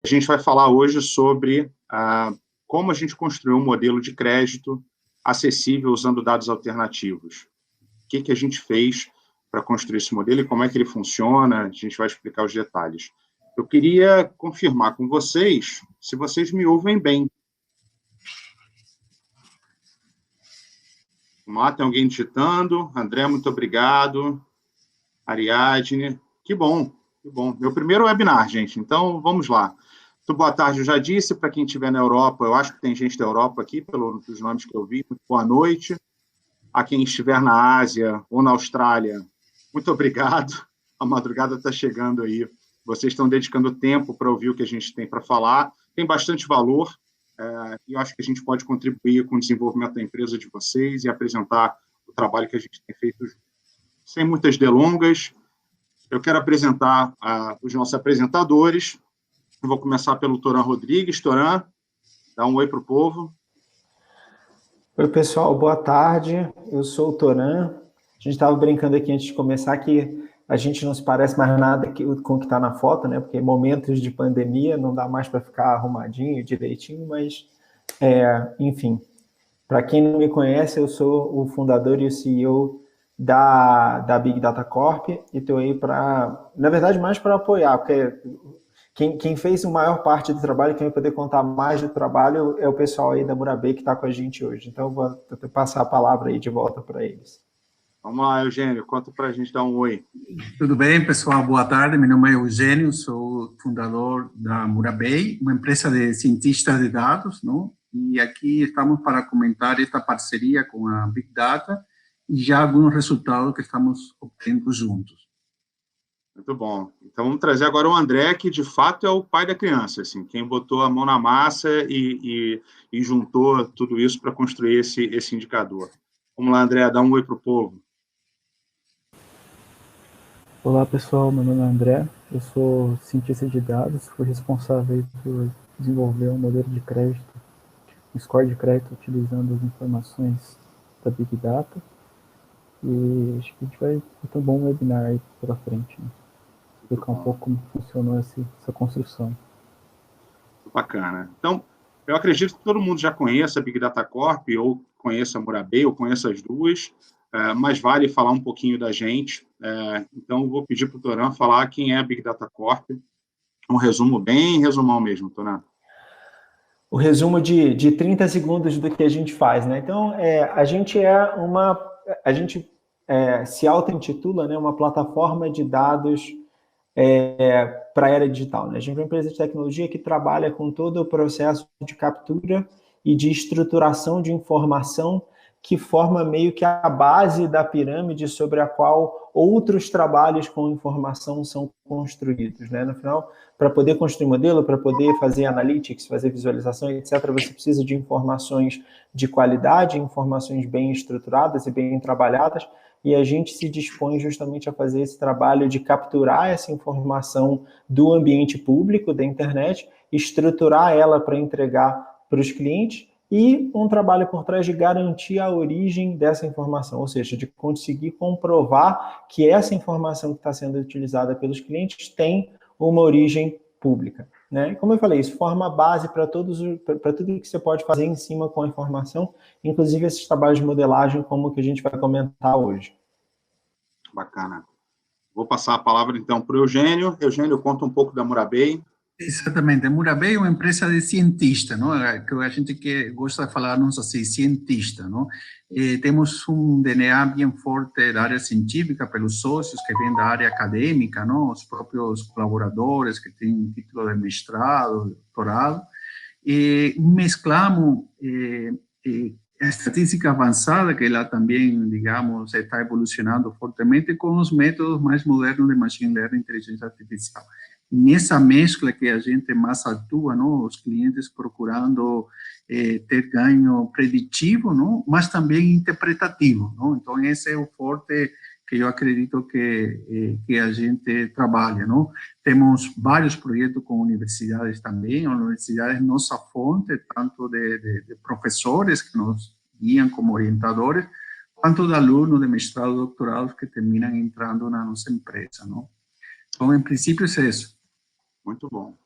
A gente vai falar hoje sobre como a gente construiu um modelo de crédito acessível usando dados alternativos. O que a gente fez para construir esse modelo e como é que ele funciona, a gente vai explicar os detalhes. Eu queria confirmar com vocês se vocês me ouvem bem. Vamos lá, tem alguém digitando? André, muito obrigado. Ariadne, que bom, que bom. Meu primeiro webinar, gente, então vamos lá. Muito boa tarde, eu já disse, para quem estiver na Europa, eu acho que tem gente da Europa aqui, pelos nomes que eu vi, muito boa noite. A quem estiver na Ásia ou na Austrália, muito obrigado. A madrugada está chegando aí. Vocês estão dedicando tempo para ouvir o que a gente tem para falar. Tem bastante valor, e eu acho que a gente pode contribuir com o desenvolvimento da empresa de vocês e apresentar o trabalho que a gente tem feito junto. Sem muitas delongas, eu quero apresentar os nossos apresentadores. Eu vou começar pelo Toran Rodrigues. Toran, dá um oi para o povo. Oi, pessoal, boa tarde. Eu sou o Toran. A gente estava brincando aqui antes de começar que a gente não se parece mais nada com o que está na foto, né? Porque momentos de pandemia não dá mais para ficar arrumadinho, direitinho, mas, enfim. Para quem não me conhece, eu sou o fundador e o CEO da Big Data Corp e estou aí para, na verdade, mais para apoiar, porque quem fez a maior parte do trabalho, quem vai poder contar mais do trabalho é o pessoal aí da Murabay que está com a gente hoje. Então, eu vou passar a palavra aí de volta para eles. Vamos lá, Eugênio, conta para a gente dar um oi. Tudo bem, pessoal? Boa tarde. Meu nome é Eugênio, sou fundador da Murabay, uma empresa de cientistas de dados, não? E aqui estamos para comentar esta parceria com a Big Data e já alguns resultados que estamos obtendo juntos. Muito bom. Então, vamos trazer agora o André, que de fato é o pai da criança, assim, quem botou a mão na massa e juntou tudo isso para construir esse indicador. Vamos lá, André, dá um oi para o povo. Olá, pessoal. Meu nome é André. Eu sou cientista de dados, fui responsável por desenvolver um modelo de crédito, um score de crédito utilizando as informações da Big Data. E acho que a gente vai ter um bom webinar aí pela frente, né? Explicar um pouco como funcionou essa construção. Bacana. Então, eu acredito que todo mundo já conheça a Big Data Corp, ou conheça a Murabay, ou conheça as duas, mas vale falar um pouquinho da gente. Então, eu vou pedir para o Toran falar quem é a Big Data Corp. Um resumo bem resumão mesmo, Toran. O resumo de 30 segundos do que a gente faz, né? Então, a gente se auto-intitula, né, uma plataforma de dados para a era digital, né? A gente é uma empresa de tecnologia que trabalha com todo o processo de captura e de estruturação de informação que forma meio que a base da pirâmide sobre a qual outros trabalhos com informação são construídos, né? No final, para poder construir modelo, para poder fazer analytics, fazer visualização, etc., você precisa de informações de qualidade, informações bem estruturadas e bem trabalhadas, e a gente se dispõe justamente a fazer esse trabalho de capturar essa informação do ambiente público, da internet, estruturar ela para entregar para os clientes, e um trabalho por trás de garantir a origem dessa informação, ou seja, de conseguir comprovar que essa informação que está sendo utilizada pelos clientes tem uma origem pública, né? Como eu falei, isso forma base para tudo que você pode fazer em cima com a informação, inclusive esses trabalhos de modelagem, como que a gente vai comentar hoje. Bacana. Vou passar a palavra, então, para o Eugênio. Eugênio, conta um pouco da Murabay. Exatamente. A Murabay é uma empresa de cientista, não? Que a gente que gosta de falar-nos assim, cientista, não? Temos um DNA bem forte da área científica pelos sócios que vêm da área acadêmica, não? Os próprios colaboradores que têm título de mestrado, doutorado. E mesclamos a estatística avançada, que ela também, digamos, está evolucionando fortemente, com os métodos mais modernos de machine learning e inteligência artificial. Nessa mescla que a gente mais atua, não? Os clientes procurando ter ganho preditivo, não? Mas também interpretativo, não? Então, esse é o forte que eu acredito que a gente trabalha, não? Temos vários projetos com universidades também, a universidade é nossa fonte, tanto de professores que nos guiam como orientadores, quanto de alunos de mestrado e doutorado que terminam entrando na nossa empresa, não? Então, em princípio, é isso. Muito bom.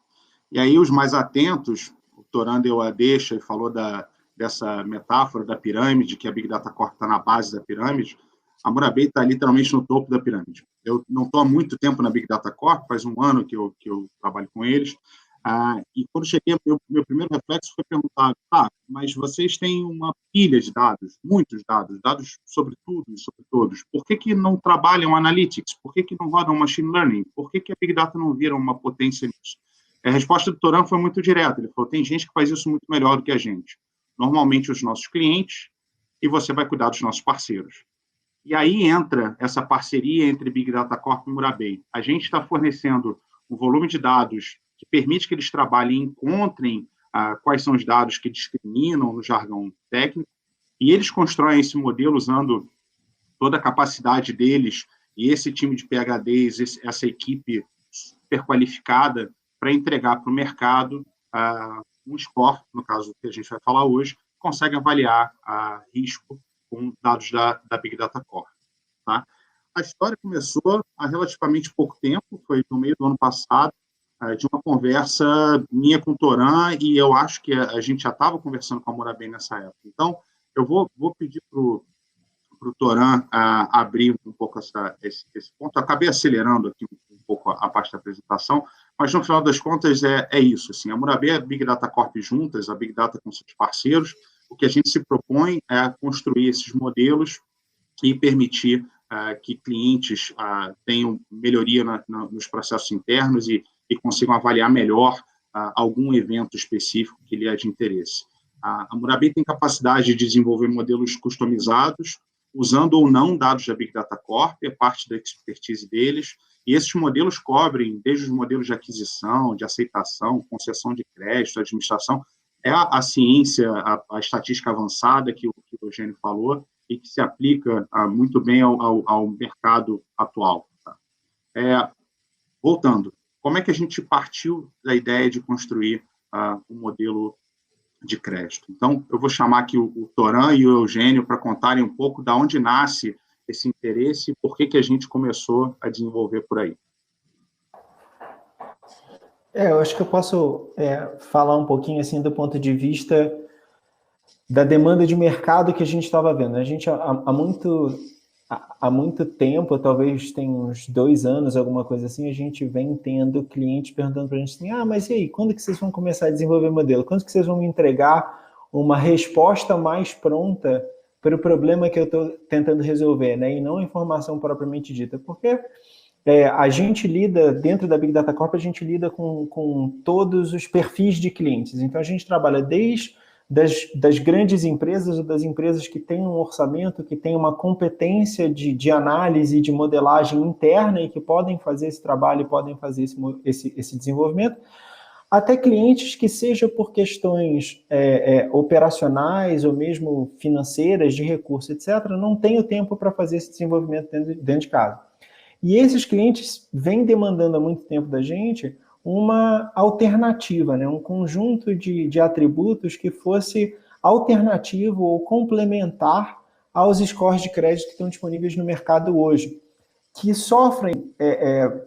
E aí os mais atentos, o Toran deu a deixa e falou dessa metáfora da pirâmide, que a Big Data Corp está na base da pirâmide. A Murabay está literalmente no topo da pirâmide. Eu não estou há muito tempo na Big Data Corp, faz um ano que eu trabalho com eles, e quando cheguei, meu primeiro reflexo foi perguntar, mas vocês têm uma pilha de dados, muitos dados sobre tudo e sobre todos, por que não trabalham analytics? Por que não rodam machine learning? Por que a Big Data não vira uma potência nisso? A resposta do Toran foi muito direta, ele falou, tem gente que faz isso muito melhor do que a gente. Normalmente os nossos clientes, e você vai cuidar dos nossos parceiros. E aí entra essa parceria entre Big Data Corp e Murabay. A gente está fornecendo um volume de dados que permite que eles trabalhem e encontrem quais são os dados que discriminam no jargão técnico, e eles constroem esse modelo usando toda a capacidade deles e esse time de PhDs, essa equipe super qualificada para entregar para o mercado um score, no caso que a gente vai falar hoje, consegue avaliar risco com dados da Big Data Corp. Tá? A história começou há relativamente pouco tempo, foi no meio do ano passado, de uma conversa minha com o Toran, e eu acho que a gente já estava conversando com a Murabay nessa época. Então, eu vou pedir para o Toran abrir um pouco esse ponto. Eu acabei acelerando aqui um pouco a parte da apresentação, mas, no final das contas, é isso. Assim, a Murabay e a Big Data Corp juntas, a Big Data com seus parceiros, o que a gente se propõe é construir esses modelos e permitir que clientes tenham melhoria nos processos internos e consigam avaliar melhor algum evento específico que lhe é de interesse. A Murabay tem capacidade de desenvolver modelos customizados, usando ou não dados da Big Data Corp, é parte da expertise deles, e esses modelos cobrem desde os modelos de aquisição, de aceitação, concessão de crédito, administração, é a ciência, a estatística avançada que o Eugênio falou, e que se aplica muito bem ao mercado atual. Tá? Voltando, como é que a gente partiu da ideia de construir um modelo de crédito? Então, eu vou chamar aqui o Toran e o Eugênio para contarem um pouco de onde nasce esse interesse e por que a gente começou a desenvolver por aí. Eu acho que eu posso falar um pouquinho assim do ponto de vista da demanda de mercado que a gente estava vendo. A gente, há muito tempo, talvez tem uns 2 anos, alguma coisa assim, a gente vem tendo clientes perguntando para a gente assim, mas e aí, quando que vocês vão começar a desenvolver modelo? Quando que vocês vão me entregar uma resposta mais pronta para o problema que eu estou tentando resolver, né? E não a informação propriamente dita? Porque a gente lida, dentro da Big Data Corp, a gente lida com todos os perfis de clientes. Então, a gente trabalha desde das grandes empresas ou das empresas que têm um orçamento, que têm uma competência de análise e de modelagem interna e que podem fazer esse trabalho, podem fazer esse desenvolvimento, até clientes que, seja por questões operacionais ou mesmo financeiras, de recurso, etc., não têm o tempo para fazer esse desenvolvimento dentro de casa. E esses clientes vêm demandando há muito tempo da gente uma alternativa, né? Um conjunto de atributos que fosse alternativo ou complementar aos scores de crédito que estão disponíveis no mercado hoje, que sofrem,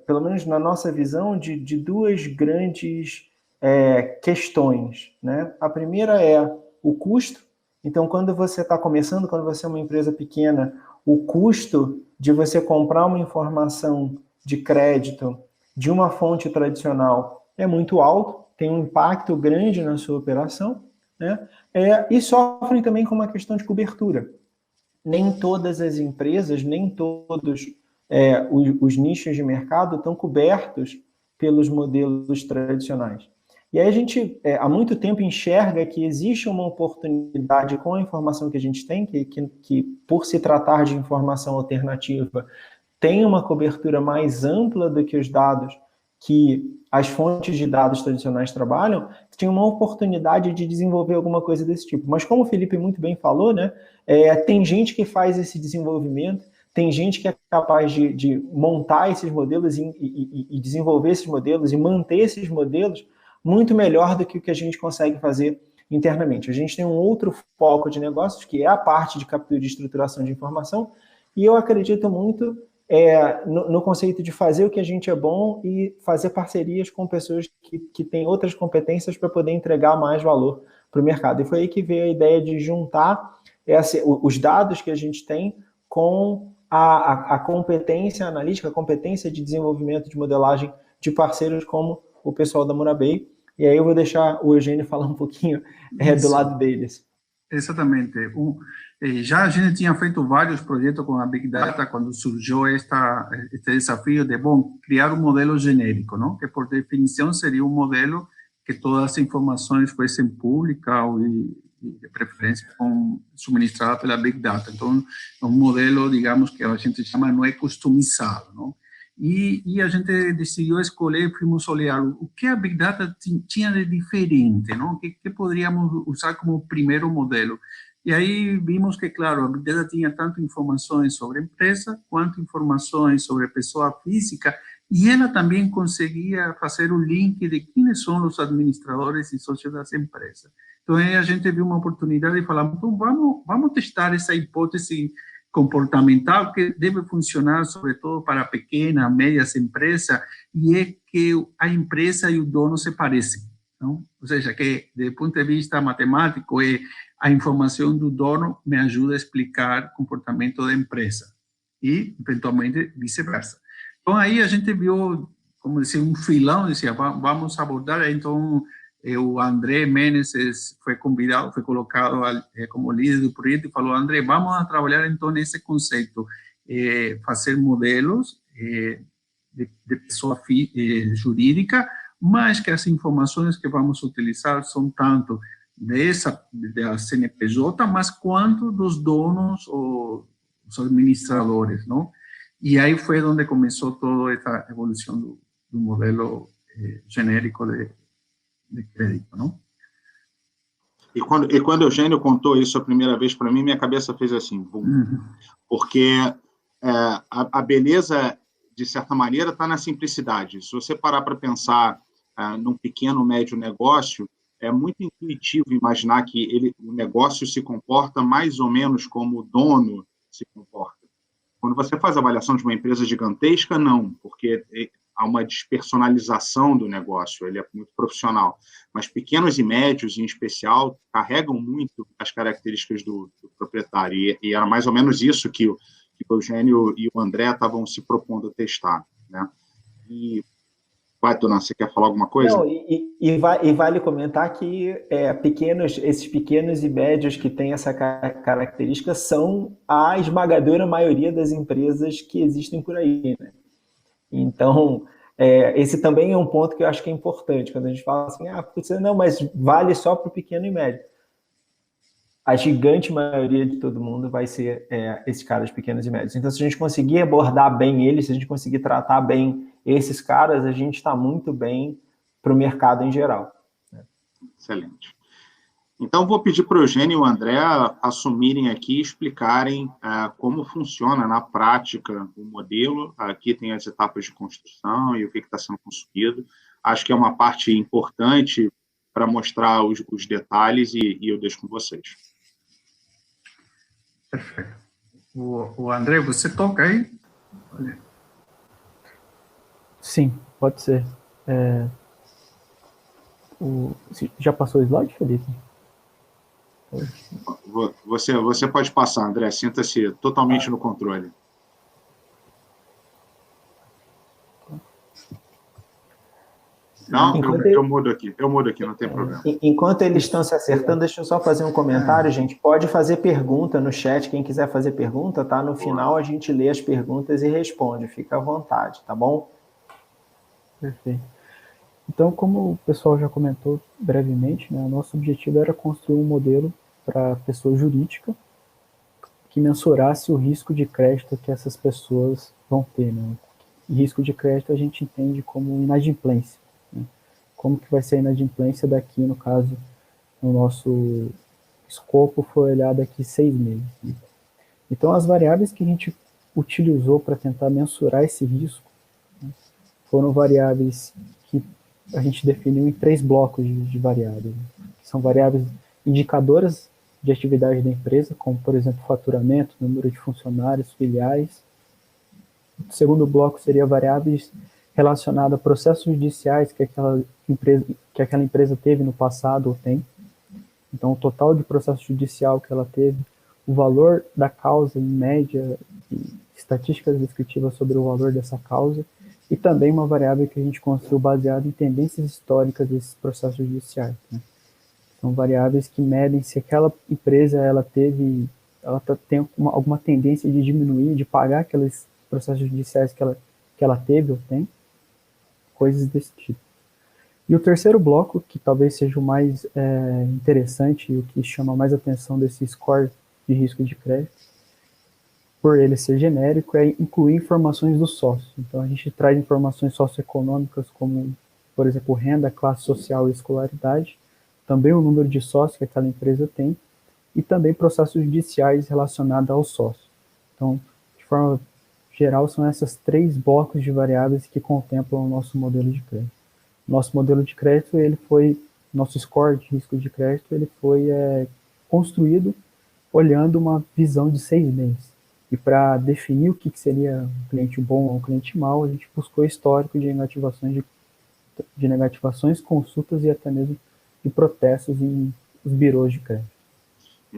pelo menos na nossa visão, de 2 grandes questões, né? A primeira é o custo. Então, quando você está começando, quando você é uma empresa pequena, o custo de você comprar uma informação de crédito de uma fonte tradicional é muito alto, tem um impacto grande na sua operação, né? E sofrem também com uma questão de cobertura. Nem todas as empresas, nem todos os nichos de mercado estão cobertos pelos modelos tradicionais. E aí a gente, há muito tempo, enxerga que existe uma oportunidade com a informação que a gente tem, que por se tratar de informação alternativa, tem uma cobertura mais ampla do que os dados que as fontes de dados tradicionais trabalham, tinha uma oportunidade de desenvolver alguma coisa desse tipo. Mas como o Felipe muito bem falou, né, tem gente que faz esse desenvolvimento, tem gente que é capaz de montar esses modelos e desenvolver esses modelos e manter esses modelos muito melhor do que o que a gente consegue fazer internamente. A gente tem um outro foco de negócios, que é a parte de captura e estruturação de informação, e eu acredito muito no conceito de fazer o que a gente é bom e fazer parcerias com pessoas que têm outras competências para poder entregar mais valor para o mercado. E foi aí que veio a ideia de juntar os dados que a gente tem com a competência analítica, a competência de desenvolvimento de modelagem de parceiros como o pessoal da Murabay. E aí eu vou deixar o Eugênio falar um pouquinho do lado deles. Exatamente. Já a gente tinha feito vários projetos com a Big Data quando surgiu este desafio de, criar um modelo genérico, não? Que por definição seria um modelo que todas as informações fossem públicas e de preferência suministradas pela Big Data. Então, é um modelo, digamos, que a gente chama não é customizado, não? E a gente decidiu escolher, fomos olhar o que a Big Data tinha de diferente, não? Que poderíamos usar como primeiro modelo. E aí vimos que, claro, a Big Data tinha tanto informações sobre empresa, quanto informações sobre pessoa física, e ela também conseguia fazer o link de quem são os administradores e sócios das empresas. Então, aí a gente viu uma oportunidade de falar, então, vamos testar essa hipótese comportamental que deve funcionar, sobretudo para pequenas, médias empresas, e é que a empresa e o dono se parecem. Não? Ou seja, que, do ponto de vista matemático, a informação do dono me ajuda a explicar o comportamento da empresa, e, eventualmente, vice-versa. Então, aí a gente viu, como dizer, um filão, dizia, vamos abordar, então, o André Meneses foi convidado, foi colocado como líder do projeto e falou, André, vamos trabalhar então nesse conceito, fazer modelos de pessoa jurídica, mas que as informações que vamos utilizar são tanto da CNPJ, mas quanto dos donos ou os administradores, não? E aí foi onde começou toda essa evolução do modelo genérico de crédito, não? E quando o Eugênio contou isso a primeira vez para mim, minha cabeça fez assim, porque a beleza, de certa maneira, está na simplicidade. Se você parar para pensar num pequeno, médio negócio, é muito intuitivo imaginar que o negócio se comporta mais ou menos como o dono se comporta. Quando você faz a avaliação de uma empresa gigantesca, não, porque há uma despersonalização do negócio, ele é muito profissional. Mas pequenos e médios, em especial, carregam muito as características do proprietário. E era mais ou menos isso que o Eugênio e o André estavam se propondo a testar, né? E, vai, Dona, você quer falar alguma coisa? Não, e vale comentar que esses pequenos e médios que têm essa característica são a esmagadora maioria das empresas que existem por aí, né? Então, esse também é um ponto que eu acho que é importante, quando a gente fala assim, não, mas vale só para o pequeno e médio. A gigante maioria de todo mundo vai ser esses caras pequenos e médios. Então, se a gente conseguir abordar bem eles, se a gente conseguir tratar bem esses caras, a gente está muito bem para o mercado em geral. Excelente. Então, vou pedir para o Eugênio e o André assumirem aqui e explicarem como funciona na prática o modelo. Aqui tem as etapas de construção e o que está sendo construído. Acho que é uma parte importante para mostrar os detalhes e eu deixo com vocês. Perfeito. O André, você toca aí? Olha. Sim, pode ser. Já passou o slide, Felipe? Você pode passar, André. Sinta-se totalmente no controle. Não, eu mudo aqui, não tem problema. Enquanto eles estão se acertando, deixa eu só fazer um comentário, gente. Pode fazer pergunta no chat, quem quiser fazer pergunta, tá? No final a gente lê as perguntas e responde, fica à vontade, tá bom? Perfeito. Então, como o pessoal já comentou brevemente, né, o nosso objetivo era construir um modelo para pessoa jurídica que mensurasse o risco de crédito que essas pessoas vão ter, né? E risco de crédito a gente entende como inadimplência. Como que vai ser a inadimplência daqui, no caso, no nosso escopo foi olhado daqui 6 meses. Então, as variáveis que a gente utilizou para tentar mensurar esse risco foram variáveis que a gente definiu em 3 blocos de variáveis. Que são variáveis indicadoras de atividade da empresa, como, por exemplo, faturamento, número de funcionários, filiais. O segundo bloco seria variáveis relacionadas a processos judiciais que aquela empresa teve no passado ou tem. Então, o total de processo judicial que ela teve, o valor da causa em média, estatísticas descritivas sobre o valor dessa causa, e também uma variável que a gente construiu baseada em tendências históricas desses processos judiciais. Né? São variáveis que medem se aquela empresa tem alguma tendência de diminuir, de pagar aqueles processos judiciais que ela teve ou tem, coisas desse tipo. E o terceiro bloco, que talvez seja o mais interessante e o que chama mais atenção desse score de risco de crédito, por ele ser genérico, é incluir informações do sócio. Então, a gente traz informações socioeconômicas como, por exemplo, renda, classe social e escolaridade, também o número de sócios que aquela empresa tem, e também processos judiciais relacionados ao sócio. Então, de forma geral, são esses 3 blocos de variáveis que contemplam o nosso modelo de crédito. Nosso modelo de crédito, nosso score de risco de crédito, ele foi construído olhando uma visão de 6 meses. E para definir o que seria um cliente bom ou um cliente mau, a gente buscou histórico de negativações, consultas e até mesmo de protestos em os birôs de crédito.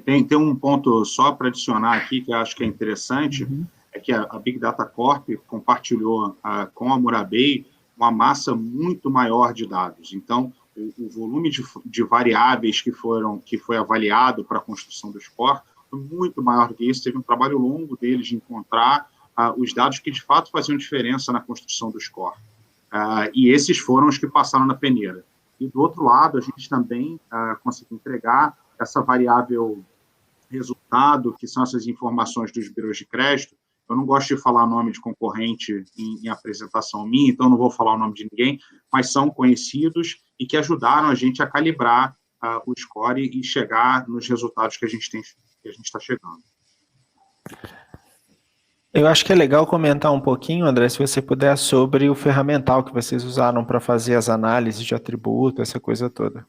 Tem um ponto só para adicionar aqui que eu acho que é interessante, é que a Big Data Corp compartilhou com a Murabei uma massa muito maior de dados. Então, o volume de variáveis que foi avaliado para a construção do score foi muito maior do que isso. Teve um trabalho longo deles de encontrar os dados que, de fato, faziam diferença na construção do score. E esses foram os que passaram na peneira. E, do outro lado, a gente também conseguiu entregar essa variável resultado, que são essas informações dos birôs de crédito. Eu não gosto de falar nome de concorrente em apresentação minha, então não vou falar o nome de ninguém, mas são conhecidos e que ajudaram a gente a calibrar o score e chegar nos resultados que a gente está chegando. Eu acho que é legal comentar um pouquinho, André, se você puder, sobre o ferramental que vocês usaram para fazer as análises de atributo, essa coisa toda.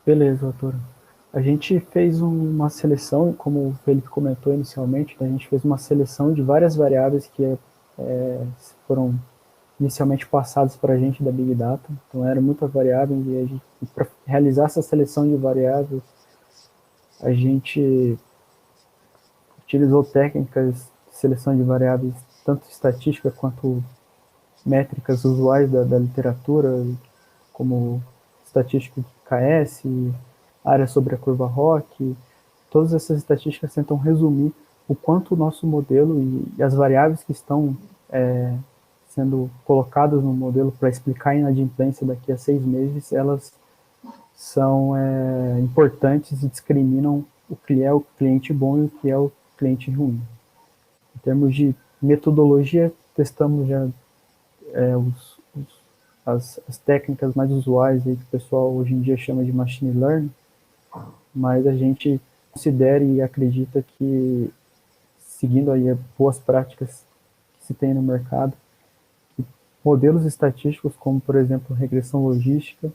Beleza, doutor. A gente fez uma seleção, como o Felipe comentou inicialmente, a gente fez uma seleção de várias variáveis que foram inicialmente passadas para a gente da Big Data. Então, era muita variável e para realizar essa seleção de variáveis, a gente utilizou técnicas de seleção de variáveis, tanto estatística quanto métricas usuais da literatura, como estatística de KS, área sobre a curva ROC. Todas essas estatísticas tentam resumir o quanto o nosso modelo e as variáveis que estão sendo colocadas no modelo para explicar a inadimplência daqui a 6 meses, elas são importantes e discriminam o que é o cliente bom e o que é o cliente ruim. Em termos de metodologia, testamos já as técnicas mais usuais aí que o pessoal hoje em dia chama de machine learning, mas a gente considera e acredita que, seguindo aí boas práticas que se tem no mercado, modelos estatísticos, como, por exemplo, regressão logística,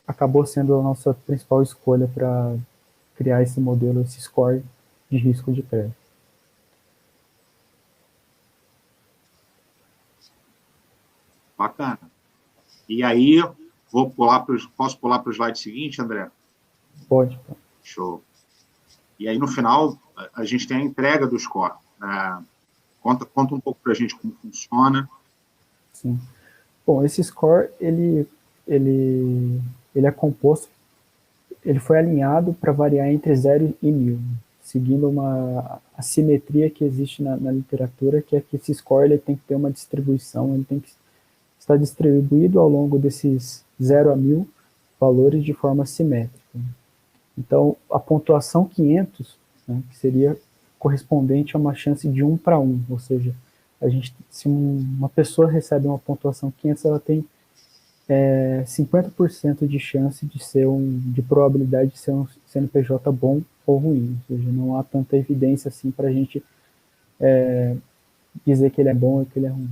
acabou sendo a nossa principal escolha para criar esse modelo, esse score de risco de crédito. Bacana. E aí, posso pular para o slide seguinte, André? Pode. Show. E aí, no final, a gente tem a entrega do score. Conta um pouco para a gente como funciona. Sim. Bom, esse score, ele é composto, ele foi alinhado para variar entre 0 e 1000, seguindo uma assimetria que existe na literatura, que é que esse score ele tem que ter uma distribuição, ele tem que estar distribuído ao longo desses 0 a 1000 valores de forma simétrica. Então, a pontuação 500, né, que seria correspondente a uma chance de 1 para 1, ou seja, se uma pessoa recebe uma pontuação 500, ela tem 50% de chance de probabilidade de ser um CNPJ bom ou ruim, ou seja, não há tanta evidência assim para a gente dizer que ele é bom ou que ele é ruim.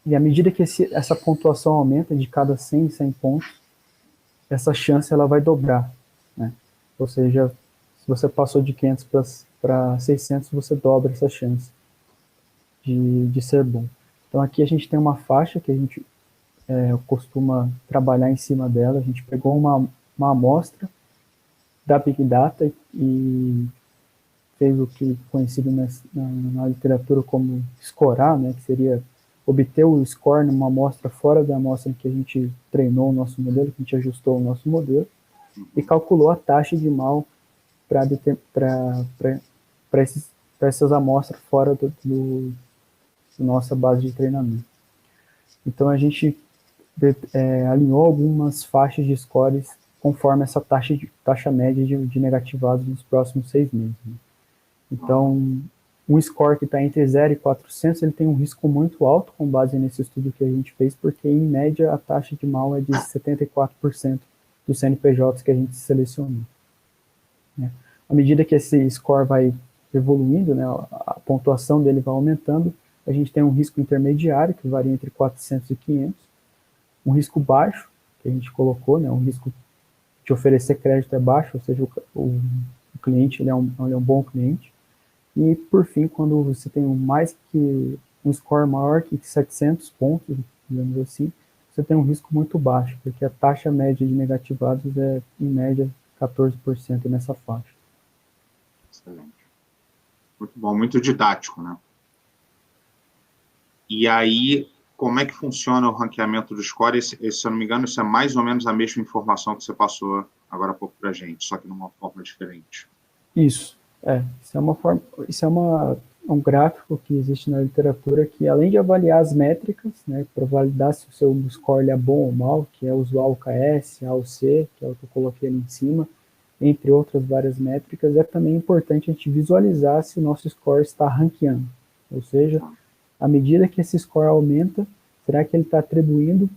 E à medida que essa pontuação aumenta, de cada 100 pontos, essa chance ela vai dobrar, né? Ou seja, se você passou de 500 para 600, você dobra essa chance de ser bom. Então aqui a gente tem uma faixa que a gente costuma trabalhar em cima dela. A gente pegou uma amostra da Big Data e fez o que é conhecido na literatura como scorar, né, que seria obter o score numa amostra fora da amostra em que a gente treinou o nosso modelo, que a gente ajustou o nosso modelo, e calculou a taxa de mal para essas amostras fora da nossa base de treinamento. Então a gente alinhou algumas faixas de scores conforme essa taxa média de negativados nos próximos 6 meses. Né? Então, um score que está entre 0 e 400, ele tem um risco muito alto com base nesse estudo que a gente fez, porque em média a taxa de mal é de 74% dos CNPJs que a gente selecionou. Né? À medida que esse score vai evoluindo, né, a pontuação dele vai aumentando, a gente tem um risco intermediário, que varia entre 400 e 500, um risco baixo, que a gente colocou, né, um risco de oferecer crédito é baixo, ou seja, o cliente ele é um bom cliente. E, por fim, quando você tem um score maior que 700 pontos, digamos assim, você tem um risco muito baixo, porque a taxa média de negativados é, em média, 14% nessa faixa. Excelente. Muito bom, muito didático, né? E aí, como é que funciona o ranqueamento do score? Se eu não me engano, isso é mais ou menos a mesma informação que você passou agora há pouco para a gente, só que numa forma diferente. Isso é um gráfico que existe na literatura que, além de avaliar as métricas, né, para validar se o seu score é bom ou mal, que é usar o AUKS, AUC, que é o que eu coloquei ali em cima, entre outras várias métricas, é também importante a gente visualizar se o nosso score está ranqueando. Ou seja, à medida que esse score aumenta, será que ele está atribuindo,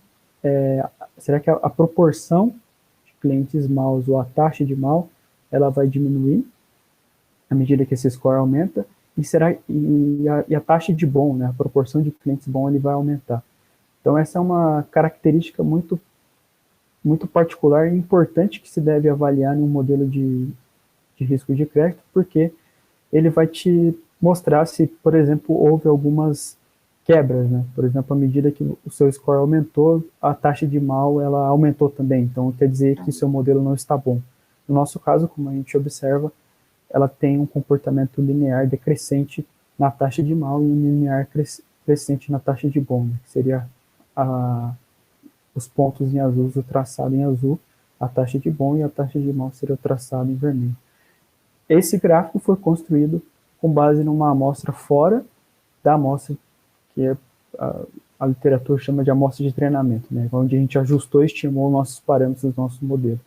será que a proporção de clientes maus ou a taxa de mal, ela vai diminuir à medida que esse score aumenta, e a taxa de bom, né, a proporção de clientes bons, ele vai aumentar. Então essa é uma característica muito particular e importante que se deve avaliar em um modelo de risco de crédito, porque ele vai te mostrar se, por exemplo, houve algumas quebras, né? Por exemplo, à medida que o seu score aumentou, a taxa de mal ela aumentou também. Então, quer dizer que seu modelo não está bom. No nosso caso, como a gente observa, ela tem um comportamento linear decrescente na taxa de mal e um linear crescente na taxa de bom, né? Que seria os pontos em azul, o traçado em azul, a taxa de bom, e a taxa de mal seria o traçado em vermelho. Esse gráfico foi construído com base numa amostra fora da amostra que a literatura chama de amostra de treinamento, né, onde a gente ajustou e estimou nossos parâmetros do nosso modelo.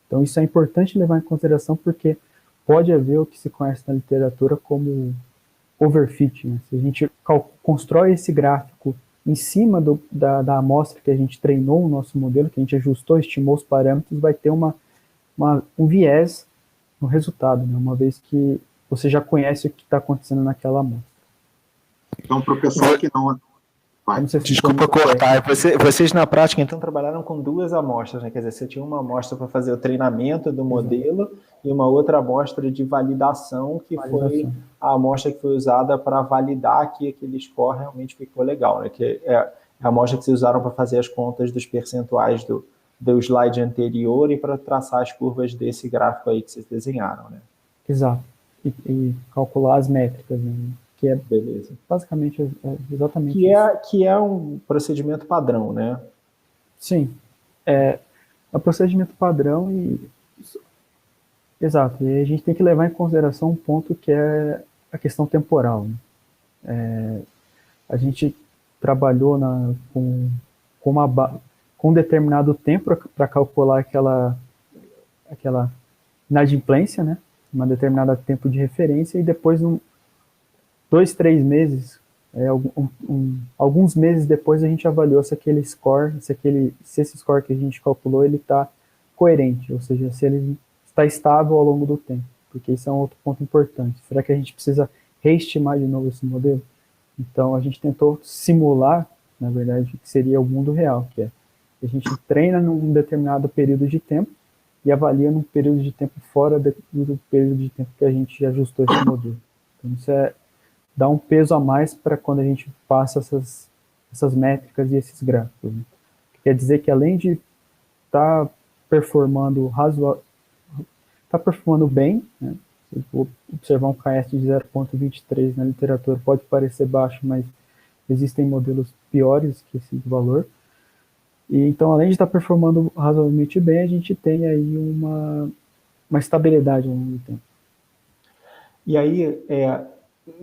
Então isso é importante levar em consideração porque pode haver o que se conhece na literatura como overfit. Né? Se a gente constrói esse gráfico em cima da amostra que a gente treinou o nosso modelo, que a gente ajustou, estimou os parâmetros, vai ter um viés no resultado, né? Uma vez que você já conhece o que está acontecendo naquela amostra. Então, para o pessoal que não... Desculpa cortar. Vocês, na prática, então, trabalharam com 2 amostras, né? Quer dizer, você tinha uma amostra para fazer o treinamento do modelo e uma outra amostra de validação, que foi a amostra que foi usada para validar que aquele score realmente ficou legal, né? Que é a amostra que vocês usaram para fazer as contas dos percentuais do slide anterior e para traçar as curvas desse gráfico aí que vocês desenharam, né? Exato. E calcular as métricas, né? Que é, beleza. Basicamente, exatamente que é um procedimento padrão, né? Sim. É um procedimento padrão exato. E a gente tem que levar em consideração um ponto que é a questão temporal. Né? A gente trabalhou com um determinado tempo para calcular aquela inadimplência, né? Uma determinada tempo de referência, e depois 2, 3 meses, alguns meses depois a gente avaliou se aquele score, se esse score que a gente calculou, ele está coerente, ou seja, se ele está estável ao longo do tempo, porque isso é um outro ponto importante. Será que a gente precisa reestimar de novo esse modelo? Então a gente tentou simular, na verdade, o que seria o mundo real, que é A gente treina num determinado período de tempo e avalia num período de tempo fora do período de tempo que a gente ajustou esse modelo. Então, isso dá um peso a mais para quando a gente passa essas métricas e esses gráficos. Né? Quer dizer que além de estar performando bem, né? Se eu observar um KS de 0,23 na literatura, pode parecer baixo, mas existem modelos piores que esse valor. E então, além de estar performando razoavelmente bem, a gente tem aí uma estabilidade ao longo do tempo. E aí,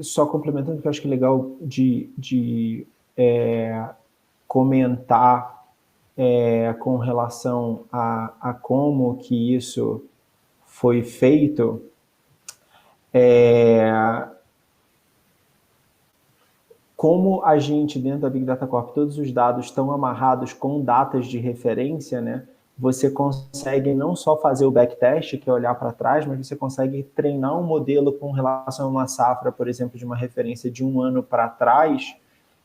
só complementando, que eu acho que é legal de comentar com relação a como que isso foi feito, como a gente, dentro da Big Data Corp, todos os dados estão amarrados com datas de referência, né? Você consegue não só fazer o backtest, que é olhar para trás, mas você consegue treinar um modelo com relação a uma safra, por exemplo, de uma referência de 1 ano para trás,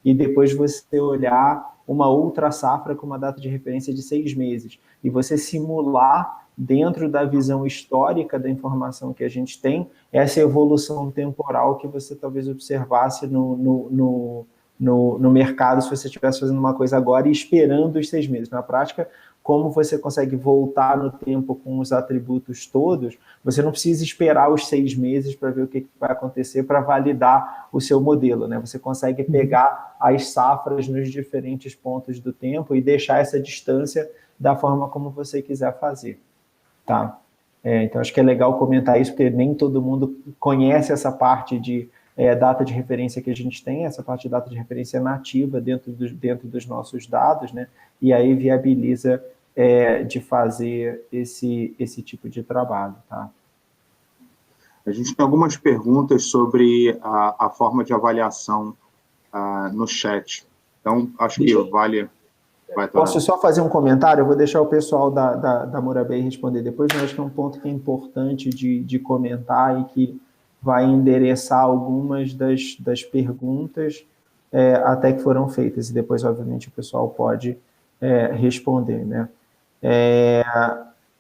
e depois você olhar uma outra safra com uma data de referência de 6 meses. E você simular, dentro da visão histórica da informação que a gente tem, essa evolução temporal que você talvez observasse no mercado se você estivesse fazendo uma coisa agora e esperando os 6 meses. Na prática, como você consegue voltar no tempo com os atributos todos, você não precisa esperar os 6 meses para ver o que vai acontecer para validar o seu modelo, né? Você consegue pegar as safras nos diferentes pontos do tempo e deixar essa distância da forma como você quiser fazer, tá? Então, acho que é legal comentar isso, porque nem todo mundo conhece essa parte de data de referência que a gente tem, essa parte de data de referência nativa dentro dos nossos dados, né? E aí viabiliza de fazer esse tipo de trabalho, tá? A gente tem algumas perguntas sobre a forma de avaliação no chat. Então, acho que vale... Posso só fazer um comentário? Eu vou deixar o pessoal da Murabei responder depois, mas acho que é um ponto que é importante de comentar e que vai endereçar algumas das perguntas até que foram feitas. E depois, obviamente, o pessoal pode responder, né?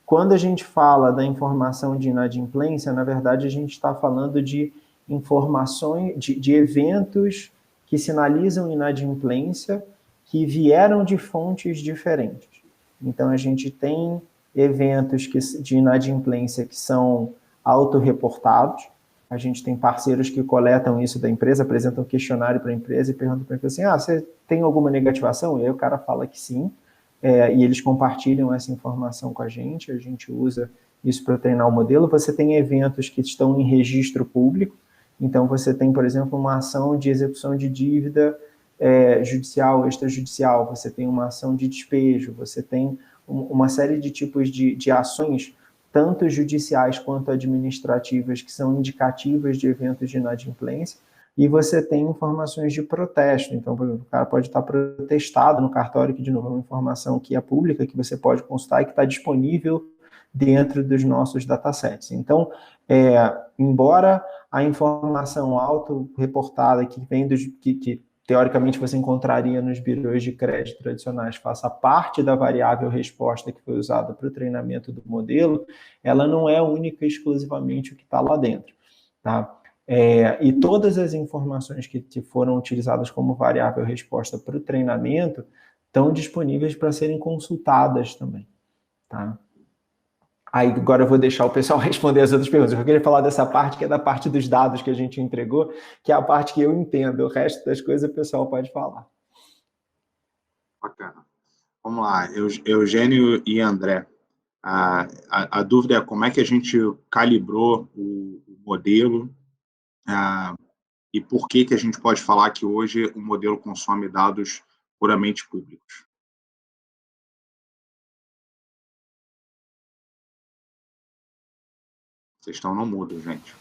Quando a gente fala da informação de inadimplência, na verdade, a gente está falando de informações, de eventos que sinalizam inadimplência que vieram de fontes diferentes. Então, a gente tem eventos de inadimplência que são autorreportados, a gente tem parceiros que coletam isso da empresa, apresentam um questionário para a empresa e perguntam para a empresa assim, você tem alguma negativação? E aí o cara fala que sim, e eles compartilham essa informação com a gente usa isso para treinar o modelo. Você tem eventos que estão em registro público, então você tem, por exemplo, uma ação de execução de dívida judicial, extrajudicial, você tem uma ação de despejo, você tem uma série de tipos de ações, tanto judiciais quanto administrativas, que são indicativas de eventos de inadimplência, e você tem informações de protesto. Então, por exemplo, o cara pode estar protestado no cartório, que de novo é uma informação que é pública, que você pode consultar e que está disponível dentro dos nossos datasets. Então, embora a informação auto-reportada que vem que teoricamente você encontraria nos birôs de crédito tradicionais, faça parte da variável resposta que foi usada para o treinamento do modelo, ela não é única e exclusivamente o que está lá dentro, tá? E todas as informações que foram utilizadas como variável resposta para o treinamento estão disponíveis para serem consultadas também, tá? Aí agora eu vou deixar o pessoal responder as outras perguntas. Eu queria falar dessa parte, que é da parte dos dados que a gente entregou, que é a parte que eu entendo. O resto das coisas o pessoal pode falar. Bacana. Vamos lá, Eugênio e André. A dúvida é como é que a gente calibrou o modelo e por que a gente pode falar que hoje o modelo consome dados puramente públicos. Vocês estão no mudo, gente.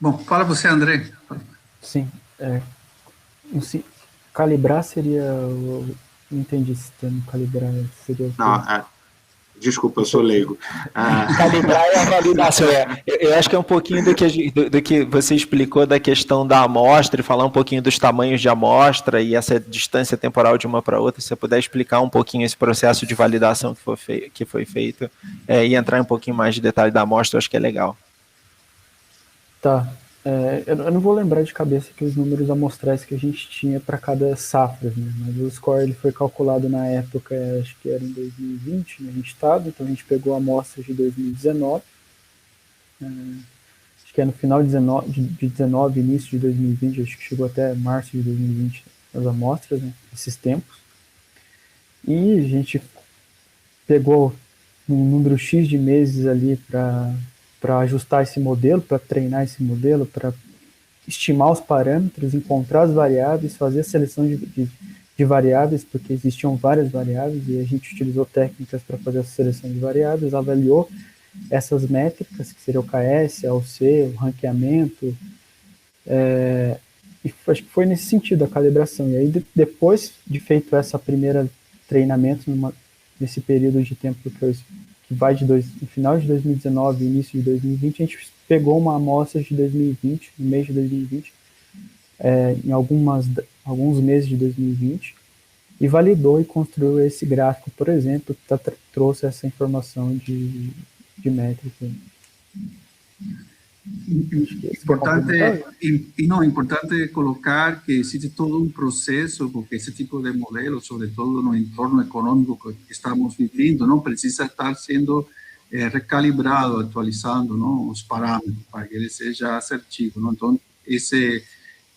Bom, fala você, André. Sim. Calibrar seria... Não entendi esse termo, calibrar seria o quê? Não, Desculpa, eu sou leigo. Calibrar é a validação. Eu acho que é um pouquinho do que você explicou da questão da amostra, e falar um pouquinho dos tamanhos de amostra e essa distância temporal de uma para outra. Se você puder explicar um pouquinho esse processo de validação que foi feito e entrar um pouquinho mais de detalhe da amostra, eu acho que é legal. Tá. Eu não vou lembrar de cabeça aqui os números amostrais que a gente tinha para cada safra, né? Mas o score ele foi calculado na época, acho que era em 2020, no estado, então a gente pegou amostras de 2019, acho que é no final de 19, início de 2020, acho que chegou até março de 2020 as amostras, né? Esses tempos. E a gente pegou um número X de meses ali para ajustar esse modelo, para treinar esse modelo, para estimar os parâmetros, encontrar as variáveis, fazer a seleção de variáveis, porque existiam várias variáveis e a gente utilizou técnicas para fazer a seleção de variáveis, avaliou essas métricas, que seria o KS, a OC, o ranqueamento, e acho que foi nesse sentido a calibração. E aí, depois de feito essa primeira treinamento, nesse período de tempo que vai no final de 2019 e início de 2020, a gente pegou uma amostra de 2020, no mês de 2020, em alguns meses de 2020, e validou e construiu esse gráfico, por exemplo, que trouxe essa informação de métrica. Importante colocar que existe todo um processo, porque esse tipo de modelo, sobretudo no entorno econômico que estamos vivendo, não precisa estar sendo recalibrado, atualizando, não, os parâmetros para que ele seja assertivo, não? Então esse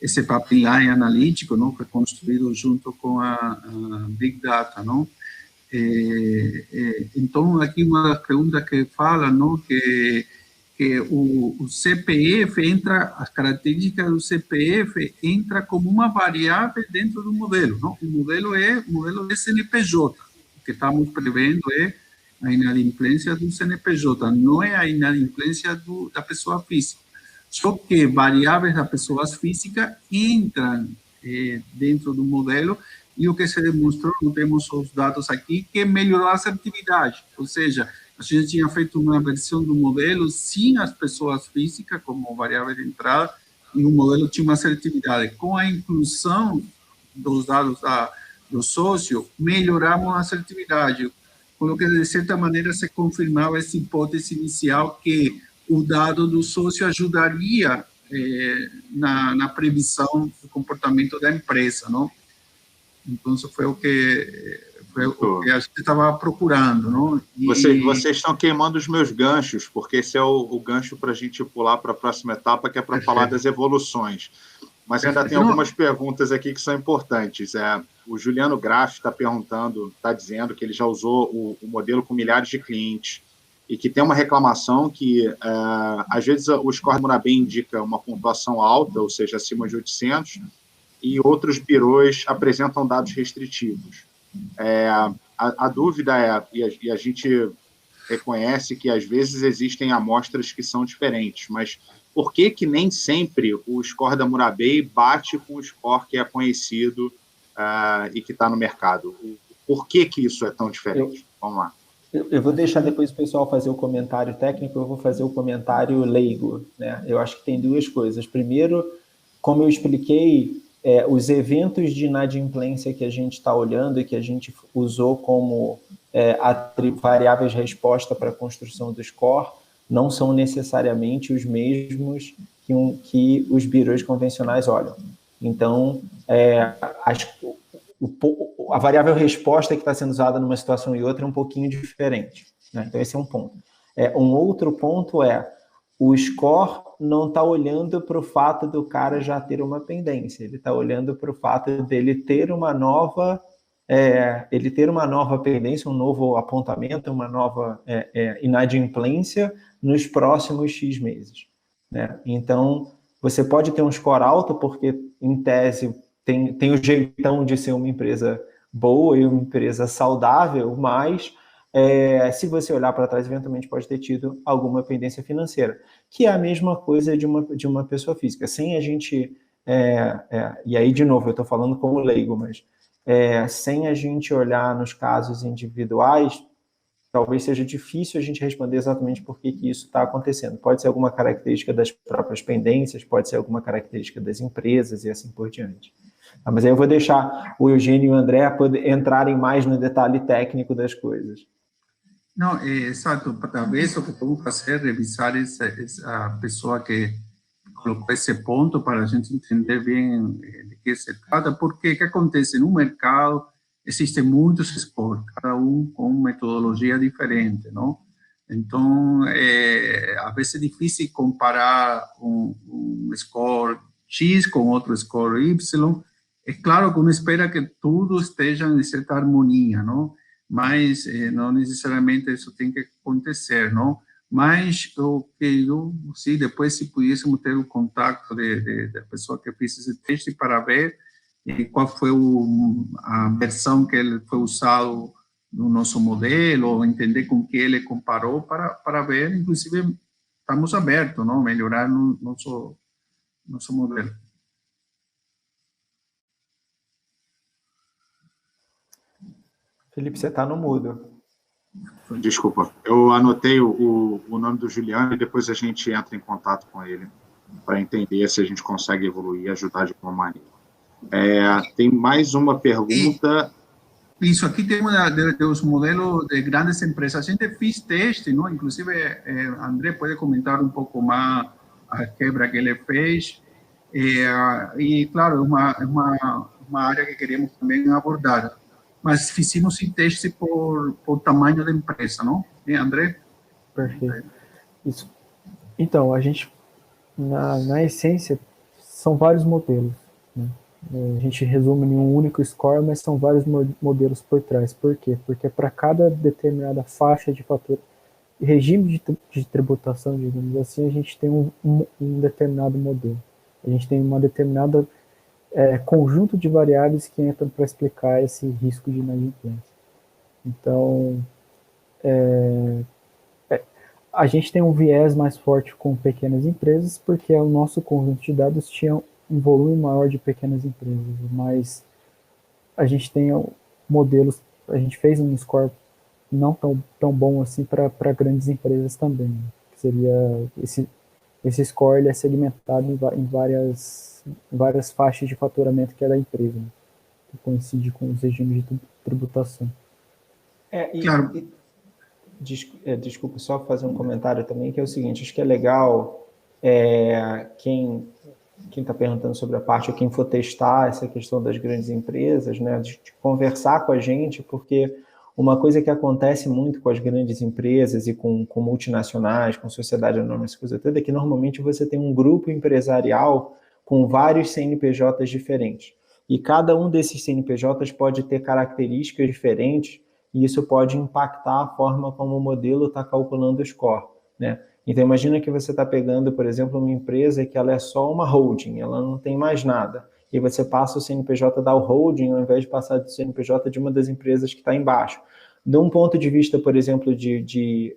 pipeline analítico, não, foi construído junto com a Big Data, não? Então aqui uma pergunta que fala, não, que o CPF entra, as características do CPF entra como uma variável dentro do modelo, não? O modelo é CNPJ, o que estamos prevendo é a inadimplência do CNPJ, não é a inadimplência da pessoa física. Só que variáveis da pessoa física entram dentro do modelo, e o que se demonstrou, não temos os dados aqui, que melhorou a assertividade, ou seja, a gente tinha feito uma versão do modelo sem as pessoas físicas como variável de entrada, e o modelo tinha uma assertividade. Com a inclusão dos dados do sócio, melhoramos a assertividade, com que, de certa maneira, se confirmava essa hipótese inicial que o dado do sócio ajudaria na previsão do comportamento da empresa, não? Então, isso foi o que a gente estava procurando, não? Vocês estão queimando os meus ganchos, porque esse é o gancho para a gente pular para a próxima etapa, que é para falar das evoluções. Mas ainda tem algumas perguntas aqui que são importantes. O Juliano Graff está dizendo que ele já usou o modelo com milhares de clientes e que tem uma reclamação que, às vezes, o score Murabê indica uma pontuação alta, ou seja, acima de 800, e outros birôs apresentam dados restritivos. A dúvida e a gente reconhece que, às vezes, existem amostras que são diferentes, mas por que nem sempre o score da Murabê bate com o score que é conhecido e que está no mercado? Por que isso é tão diferente? Vamos lá. Eu vou deixar depois o pessoal fazer o comentário técnico, eu vou fazer o comentário leigo, né? Eu acho que tem duas coisas. Primeiro, como eu expliquei, os eventos de inadimplência que a gente está olhando e que a gente usou como variáveis de resposta para a construção do score não são necessariamente os mesmos que os birôs convencionais olham. Então, a variável resposta que está sendo usada numa situação e outra é um pouquinho diferente, né? Então, esse é um ponto. Um outro ponto o score não está olhando para o fato do cara já ter uma pendência, ele está olhando para o fato dele ter uma nova pendência, um novo apontamento, uma nova inadimplência nos próximos X meses, né? Então, você pode ter um score alto porque, em tese, tem o jeitão de ser uma empresa boa e uma empresa saudável, mas se você olhar para trás, eventualmente pode ter tido alguma pendência financeira, que é a mesma coisa de uma pessoa física. Sem a gente... e aí, de novo, eu estou falando como leigo, mas sem a gente olhar nos casos individuais, talvez seja difícil a gente responder exatamente por que isso está acontecendo. Pode ser alguma característica das próprias pendências, pode ser alguma característica das empresas e assim por diante. Mas aí eu vou deixar o Eugênio e o André entrarem mais no detalhe técnico das coisas. Não, exato. Talvez o que vamos fazer é revisar essa pessoa que colocou esse ponto para a gente entender bem de que se trata, porque o que acontece no mercado, existem muitos scores, cada um com metodologia diferente, não? Então, às vezes é difícil comparar um score X com outro score Y. É claro que uno espera que tudo esteja em certa harmonia, não? Mas não necessariamente isso tem que acontecer, não? Mas o que eu, sim, depois se pudéssemos ter o contato da pessoa que fez esse teste para ver qual foi a versão que ele foi usado no nosso modelo, ou entender com que ele comparou para ver, inclusive, estamos abertos, não? Melhorar no nosso modelo. Felipe, você está no mudo. Desculpa, eu anotei o nome do Juliano e depois a gente entra em contato com ele para entender se a gente consegue evoluir e ajudar de alguma maneira. Tem mais uma pergunta. Isso, aqui tem dos modelos de grandes empresas. A gente fez teste, não? Inclusive, André pode comentar um pouco mais a quebra que ele fez. E, claro, é uma área que queremos também abordar. Mas fizemos esse teste por tamanho da empresa, não? André? Perfeito. Isso. Então, a gente, na essência, são vários modelos, né? A gente resume em um único score, mas são vários modelos por trás. Por quê? Porque para cada determinada faixa de fator, regime de tributação, digamos assim, a gente tem um determinado modelo. A gente tem uma determinada conjunto de variáveis que entram para explicar esse risco de inadimplência. Então, a gente tem um viés mais forte com pequenas empresas, porque o nosso conjunto de dados tinha um volume maior de pequenas empresas, mas a gente tem modelos, a gente fez um score não tão bom assim para grandes empresas também, né? Que seria esse score, ele é segmentado em várias faixas de faturamento que é da empresa, né? Que coincide com os regimes de tributação. Claro. Desculpa, só fazer um comentário também, que é o seguinte, acho que é legal quem está perguntando sobre a parte, ou quem for testar essa questão das grandes empresas, né, de conversar com a gente, porque uma coisa que acontece muito com as grandes empresas e com multinacionais, com sociedade anônima, essa coisa toda, é que normalmente você tem um grupo empresarial com vários CNPJs diferentes. E cada um desses CNPJs pode ter características diferentes, e isso pode impactar a forma como o modelo está calculando o score, né? Então, imagina que você está pegando, por exemplo, uma empresa que ela é só uma holding, ela não tem mais nada. E você passa o CNPJ da holding ao invés de passar do CNPJ de uma das empresas que está embaixo. De um ponto de vista, por exemplo, de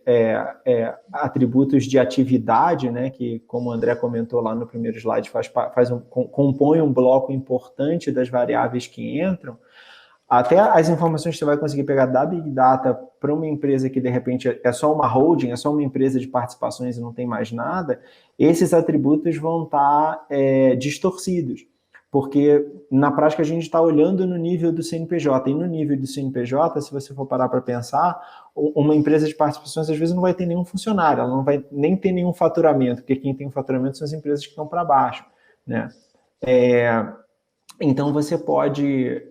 atributos de atividade, né, que, como o André comentou lá no primeiro slide, compõe um bloco importante das variáveis que entram, até as informações que você vai conseguir pegar da Big Data para uma empresa que, de repente, é só uma holding, é só uma empresa de participações e não tem mais nada, esses atributos vão estar distorcidos. Porque, na prática, a gente está olhando no nível do CNPJ. E no nível do CNPJ, se você for parar para pensar, uma empresa de participações, às vezes, não vai ter nenhum funcionário, ela não vai nem ter nenhum faturamento, porque quem tem faturamento são as empresas que estão para baixo, né? Então, você pode,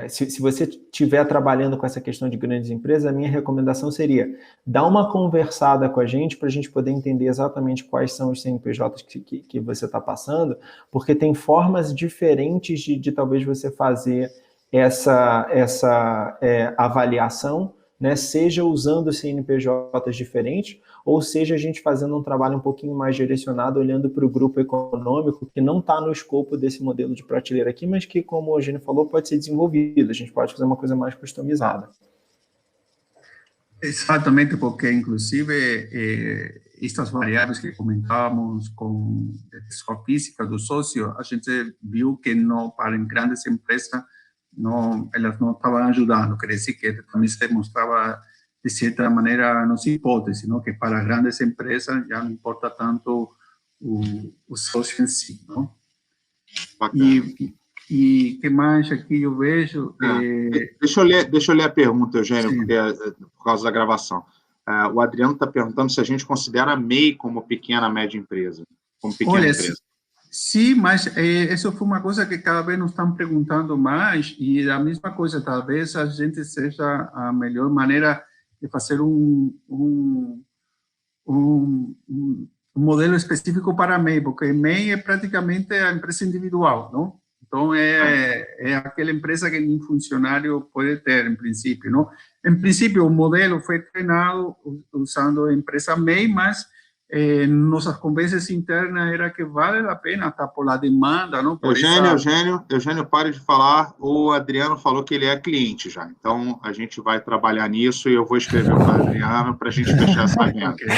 se você estiver trabalhando com essa questão de grandes empresas, a minha recomendação seria dar uma conversada com a gente para a gente poder entender exatamente quais são os CNPJs que você está passando, porque tem formas diferentes de talvez você fazer essa avaliação, né, seja usando CNPJs diferentes, ou seja, a gente fazendo um trabalho um pouquinho mais direcionado, olhando para o grupo econômico, que não está no escopo desse modelo de prateleira aqui, mas que, como o Eugênio falou, pode ser desenvolvido. A gente pode fazer uma coisa mais customizada. Exatamente, porque, inclusive, estas variáveis que comentávamos com a pessoa física do sócio, a gente viu que não, para grandes empresas, elas não estavam ajudando. Quer dizer que também se mostrava de certa maneira, a nossa hipótese, não? Que para grandes empresas já não importa tanto o sócio em si, não? E que mais aqui eu vejo? Deixa eu ler a pergunta, Eugênio, Sim. porque por causa da gravação. O Adriano está perguntando se a gente considera a MEI como pequena, média empresa. Como pequena empresa. Sim, mas isso foi uma coisa que cada vez nos estão perguntando mais, e a mesma coisa, talvez a gente seja a melhor maneira de fazer um modelo específico para MEI, porque MEI é praticamente a empresa individual, não? Então, é aquela empresa que nenhum funcionário pode ter, em princípio, não? Em princípio, o modelo foi treinado usando a empresa MEI, mas nossas conversas internas era que vale a pena, tá, por a demanda, não? Por Eugênio, pare de falar. O Adriano falou que ele é cliente já. Então, a gente vai trabalhar nisso e eu vou escrever para o Adriano para a gente fechar essa venda. Okay.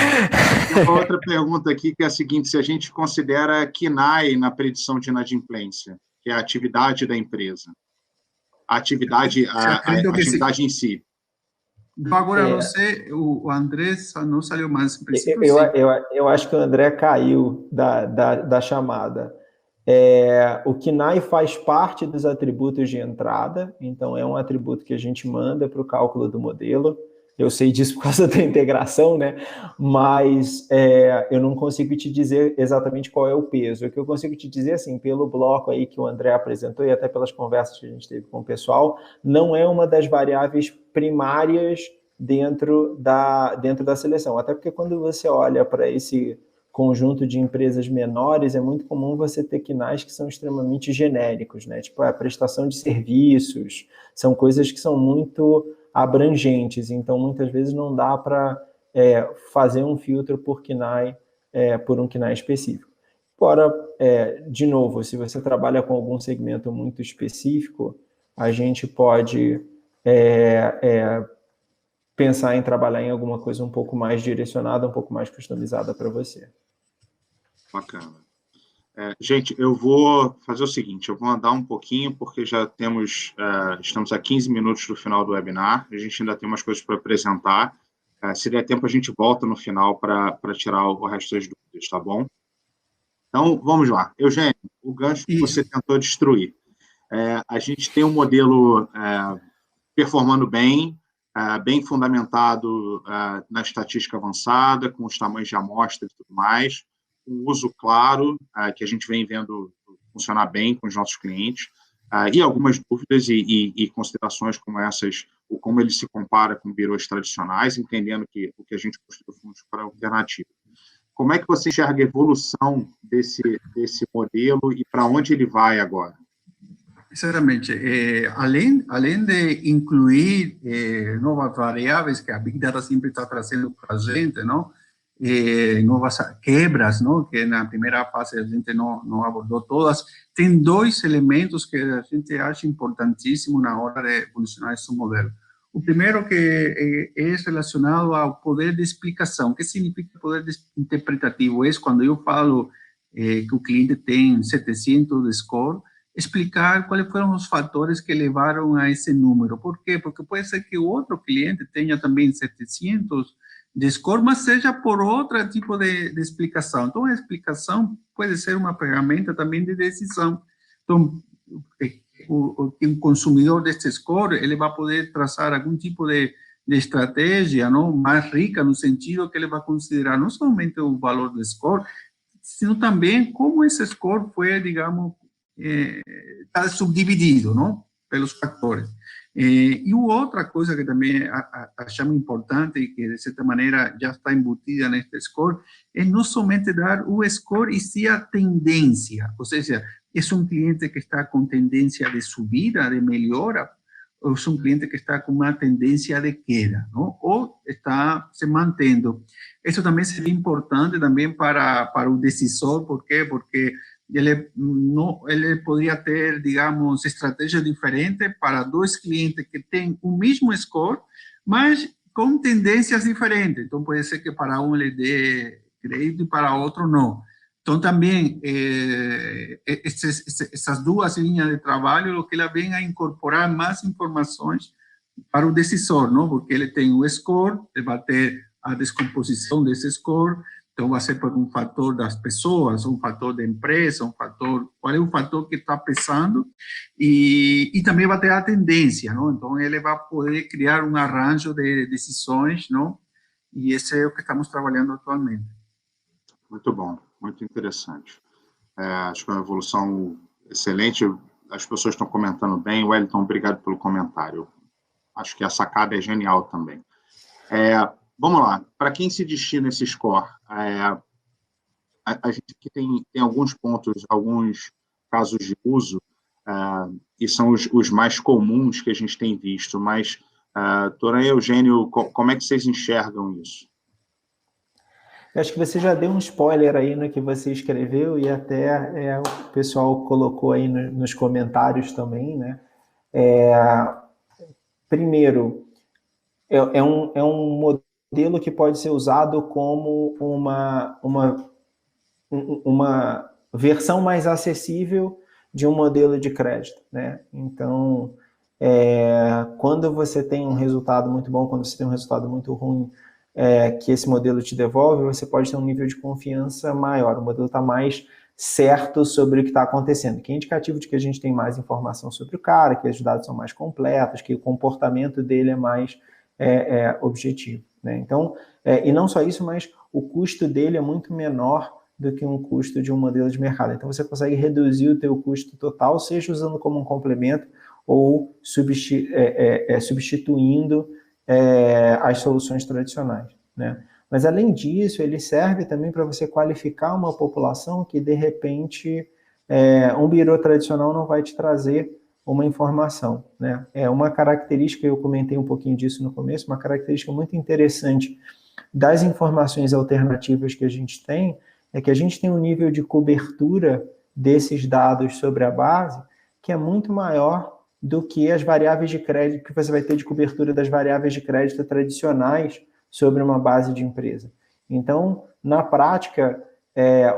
Tem uma outra pergunta aqui que é a seguinte: se a gente considera KNAI na predição de inadimplência, que é a atividade da empresa, a atividade em si. Agora, não sei, o André não saiu mais. Eu acho que o André caiu da chamada. O KNAI faz parte dos atributos de entrada, então é um atributo que a gente manda para o cálculo do modelo. Eu sei disso por causa da integração, né? Mas eu não consigo te dizer exatamente qual é o peso. O que eu consigo te dizer, assim, pelo bloco aí que o André apresentou e até pelas conversas que a gente teve com o pessoal, não é uma das variáveis primárias dentro da seleção. Até porque quando você olha para esse conjunto de empresas menores, é muito comum você ter KNAIs que são extremamente genéricos, né? Tipo, a prestação de serviços, são coisas que são muito abrangentes, então muitas vezes não dá para fazer um filtro por KNAI, por um KNAI específico. Agora, de novo, se você trabalha com algum segmento muito específico, a gente pode pensar em trabalhar em alguma coisa um pouco mais direcionada, um pouco mais customizada para você. Bacana. Gente, eu vou fazer o seguinte, eu vou andar um pouquinho, porque já estamos a 15 minutos do final do webinar, a gente ainda tem umas coisas para apresentar. Se der tempo, a gente volta no final para tirar o resto das dúvidas, tá bom? Então, vamos lá. Eugênio, o gancho que você tentou destruir. A gente tem um modelo performando bem fundamentado na estatística avançada, com os tamanhos de amostra e tudo mais, um uso claro, que a gente vem vendo funcionar bem com os nossos clientes, e algumas dúvidas e considerações como essas, ou como ele se compara com birôs tradicionais, entendendo que o que a gente construiu fundos para alternativa. Como é que você enxerga a evolução desse modelo e para onde ele vai agora? Sinceramente, além de incluir novas variáveis que a Big Data sempre está trazendo para a gente, não? Novas quebras, não? Que na primeira fase a gente não abordou todas, tem dois elementos que a gente acha importantíssimo na hora de evolucionar esse modelo. O primeiro que é relacionado ao poder de explicação. O que significa poder interpretativo? É quando eu falo que o cliente tem 700 de score, explicar quais foram os fatores que levaram a esse número. Por quê? Porque pode ser que o outro cliente tenha também 700 de score, mas seja por outro tipo de explicação. Então, a explicação pode ser uma ferramenta também de decisão. Então, o consumidor deste score, ele vai poder traçar algum tipo de estratégia, não, mais rica, no sentido que ele vai considerar não somente o valor do score, sino também como esse score foi, digamos, está subdividido, não, pelos fatores. E outra coisa que também achamos importante e que, de certa maneira, já está embutida neste score, é não somente dar o score e sim a tendência. Ou seja, é um cliente que está com tendência de subida, de melhora, ou é um cliente que está com uma tendência de queda, não? Ou está se mantendo. Isso também seria importante também para o decisor. Por quê? Porque ele poderia ter, digamos, estratégia diferente para dois clientes que têm o mesmo score, mas com tendências diferentes. Então, pode ser que para um ele dê crédito e para outro não. Então, também, essas duas linhas de trabalho, o que ela vem a incorporar mais informações para o decisor, não? Porque ele tem o score, ele vai ter a descomposição desse score, então vai ser por um fator das pessoas, um fator da empresa, um fator, qual é o fator que está pesando, e também vai ter a tendência, não? Então ele vai poder criar um arranjo de decisões, não? E esse é o que estamos trabalhando atualmente. Muito bom, muito interessante. Acho que é uma evolução excelente, as pessoas estão comentando bem. Wellington, obrigado pelo comentário. Acho que a sacada é genial também. Vamos lá, para quem se destina esse score, a gente aqui tem alguns pontos, alguns casos de uso, e são os mais comuns que a gente tem visto, mas, Toran e Eugênio, como é que vocês enxergam isso? Eu acho que você já deu um spoiler aí no que você escreveu e até o pessoal colocou aí nos comentários também, né? Primeiro, é um modelo que pode ser usado como uma versão mais acessível de um modelo de crédito, né? Então, quando você tem um resultado muito bom, quando você tem um resultado muito ruim, que esse modelo te devolve, você pode ter um nível de confiança maior, o modelo está mais certo sobre o que está acontecendo, que é indicativo de que a gente tem mais informação sobre o cara, que os dados são mais completos, que o comportamento dele é mais objetivo, né? Então, e não só isso, mas o custo dele é muito menor do que um custo de um modelo de mercado. Então, você consegue reduzir o teu custo total, seja usando como um complemento ou substituindo as soluções tradicionais, né? Mas, além disso, ele serve também para você qualificar uma população que, de repente, um birô tradicional não vai te trazer uma informação, né? É uma característica, eu comentei um pouquinho disso no começo, uma característica muito interessante das informações alternativas que a gente tem, é que a gente tem um nível de cobertura desses dados sobre a base que é muito maior do que as variáveis de crédito que você vai ter de cobertura das variáveis de crédito tradicionais sobre uma base de empresa. Então, na prática,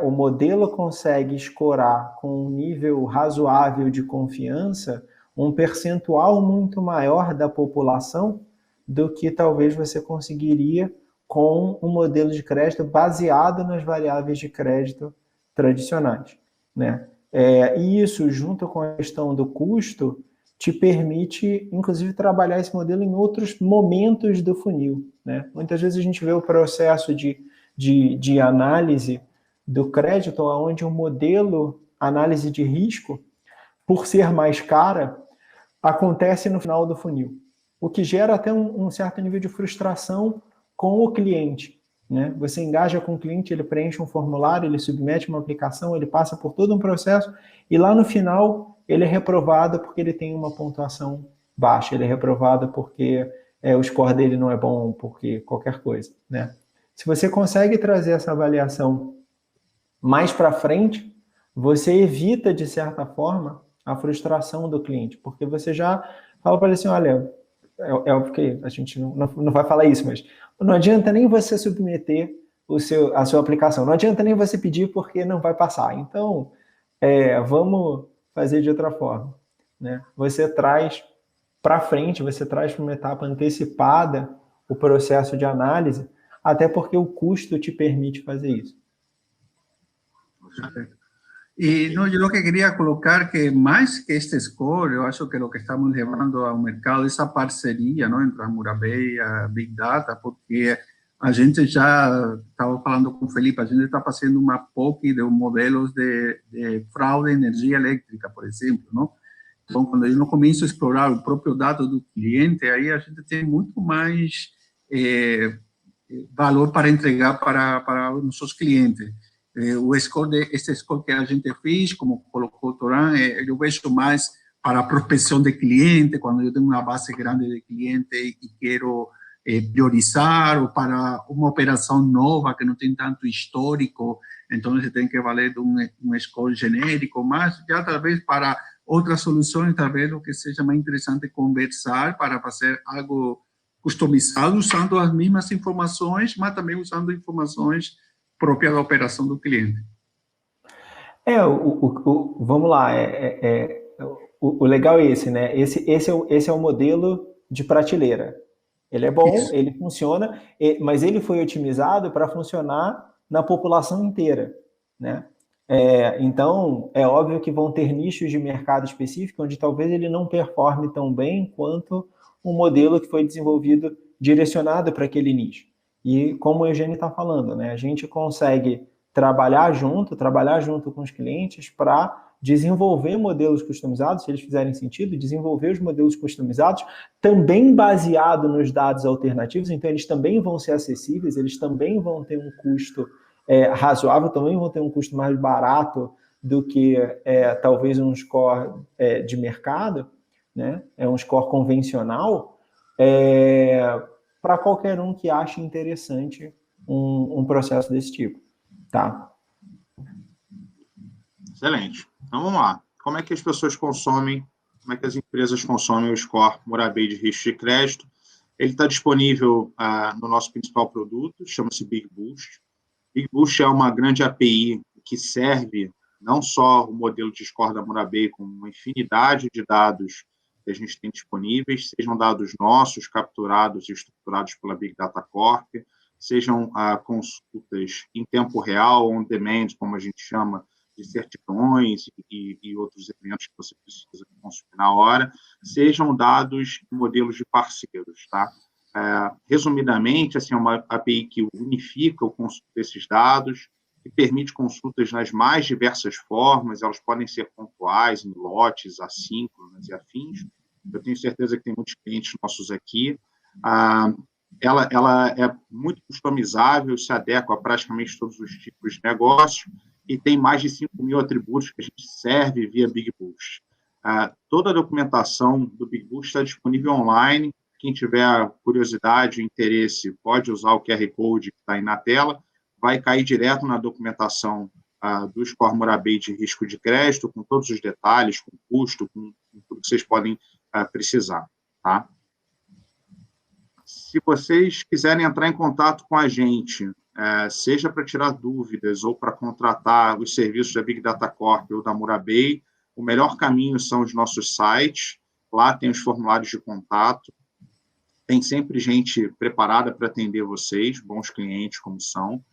o modelo consegue escorar com um nível razoável de confiança um percentual muito maior da população do que talvez você conseguiria com um modelo de crédito baseado nas variáveis de crédito tradicionais, né? E isso, junto com a questão do custo, te permite, inclusive, trabalhar esse modelo em outros momentos do funil, né? Muitas vezes a gente vê o processo de análise do crédito, onde o modelo análise de risco, por ser mais cara, acontece no final do funil, o que gera até um certo nível de frustração com o cliente, né? Você engaja com o cliente, ele preenche um formulário, ele submete uma aplicação, ele passa por todo um processo e lá no final ele é reprovado porque ele tem uma pontuação baixa, ele é reprovado porque o score dele não é bom, porque qualquer coisa, né? Se você consegue trazer essa avaliação mais para frente, você evita, de certa forma, a frustração do cliente, porque você já fala para ele assim, olha, porque a gente não vai falar isso, mas não adianta nem você submeter a sua aplicação, não adianta nem você pedir porque não vai passar. Então, vamos fazer de outra forma, né? Você traz para frente, você traz para uma etapa antecipada o processo de análise, até porque o custo te permite fazer isso. Y no, yo lo que quería colocar que más que este score, yo acho que lo que estamos llevando ao mercado es esa parceria, ¿no? Entre a Murabey e a Big Data, porque a gente já estava falando com o Felipe, a gente está fazendo uma POC de modelos de fraude de energia elétrica, por exemplo, não? Então, quando a gente começa a explorar o próprio dado do cliente, aí a gente tem muito mais valor para entregar para os nossos clientes. Este score que a gente fez, como colocou o Toran, eu vejo mais para a prospecção de cliente, quando eu tenho uma base grande de cliente e quero priorizar, ou para uma operação nova que não tem tanto histórico, então você tem que valer de um score genérico, mas já talvez para outras soluções, talvez o que seja mais interessante conversar para fazer algo customizado, usando as mesmas informações, mas também usando informações própria da operação do cliente. Vamos lá, o legal é esse, né? Esse é o modelo de prateleira. Ele é bom, ele funciona, mas ele foi otimizado para funcionar na população inteira, né? Então, é óbvio que vão ter nichos de mercado específico onde talvez ele não performe tão bem quanto um modelo que foi desenvolvido direcionado para aquele nicho. E como o Eugênio está falando, né, a gente consegue trabalhar junto com os clientes para desenvolver modelos customizados, se eles fizerem sentido, desenvolver os modelos customizados, também baseado nos dados alternativos, então eles também vão ser acessíveis, eles também vão ter um custo razoável, também vão ter um custo mais barato do que talvez um score de mercado, né? Um score convencional, para qualquer um que ache interessante um processo desse tipo. Tá? Excelente. Então, vamos lá. Como é que as pessoas consomem, como é que as empresas consomem o score Murabey de risco de crédito? Ele está disponível no nosso principal produto, chama-se Big Boost. Big Boost é uma grande API que serve não só o modelo de score da Murabey, como uma infinidade de dados que a gente tem disponíveis, sejam dados nossos, capturados e estruturados pela Big Data Corp, sejam consultas em tempo real, on demand, como a gente chama, de certidões e outros eventos que você precisa consumir na hora, sejam dados em modelos de parceiros, tá? Resumidamente, assim, é uma API que unifica o consumo desses dados, que permite consultas nas mais diversas formas, elas podem ser pontuais, em lotes, assíncronas e afins. Eu tenho certeza que tem muitos clientes nossos aqui. Ela é muito customizável, se adequa a praticamente todos os tipos de negócio e tem mais de 5 mil atributos que a gente serve via Big Boost. Toda a documentação do Big Boost está disponível online. Quem tiver curiosidade, interesse, pode usar o QR Code que está aí na tela, vai cair direto na documentação do Score Murabey de risco de crédito, com todos os detalhes, com custo, com tudo que vocês podem precisar. Tá? Se vocês quiserem entrar em contato com a gente, seja para tirar dúvidas ou para contratar os serviços da Big Data Corp ou da Murabey, o melhor caminho são os nossos sites. Lá tem os formulários de contato. Tem sempre gente preparada para atender vocês, bons clientes como são.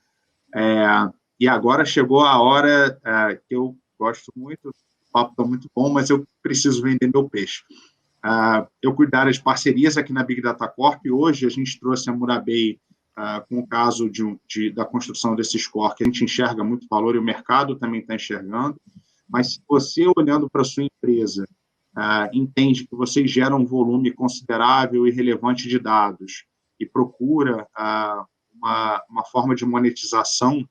E agora chegou a hora que eu gosto muito, o papo está muito bom, mas eu preciso vender meu peixe. Eu cuido da área de parcerias aqui na Big Data Corp. Hoje a gente trouxe a Murabey com o caso da construção desse score, que a gente enxerga muito valor e o mercado também está enxergando. Mas se você, olhando para a sua empresa, entende que você gera um volume considerável e relevante de dados e procura uma forma de monetização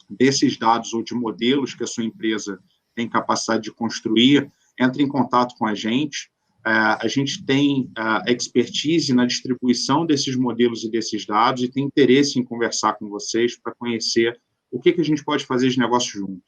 desses dados ou de modelos que a sua empresa tem capacidade de construir, entre em contato com a gente. A gente tem expertise na distribuição desses modelos e desses dados e tem interesse em conversar com vocês para conhecer o que a gente pode fazer de negócio junto.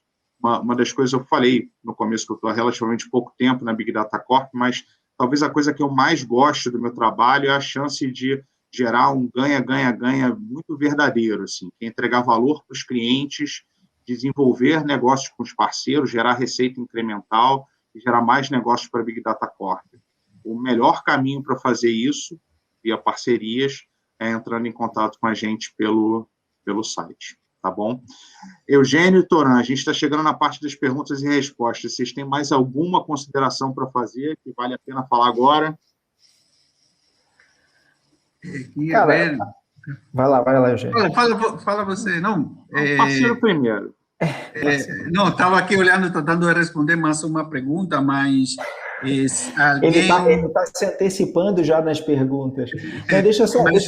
Uma das coisas, eu falei no começo que eu estou há relativamente pouco tempo na Big Data Corp, mas talvez a coisa que eu mais gosto do meu trabalho é a chance de gerar um ganha-ganha-ganha muito verdadeiro, assim, que é entregar valor para os clientes, desenvolver negócios com os parceiros, gerar receita incremental e gerar mais negócios para a Big Data Corp. O melhor caminho para fazer isso, via parcerias, é entrando em contato com a gente pelo site, tá bom? Eugênio e Toran, a gente está chegando na parte das perguntas e respostas. Vocês têm mais alguma consideração para fazer que vale a pena falar agora? Cara, vai lá, Eugênio. Fala você, não. Parceiro primeiro. Não, estava aqui olhando, tentando responder mais uma pergunta, mas Ele está se antecipando já nas perguntas. Então, deixa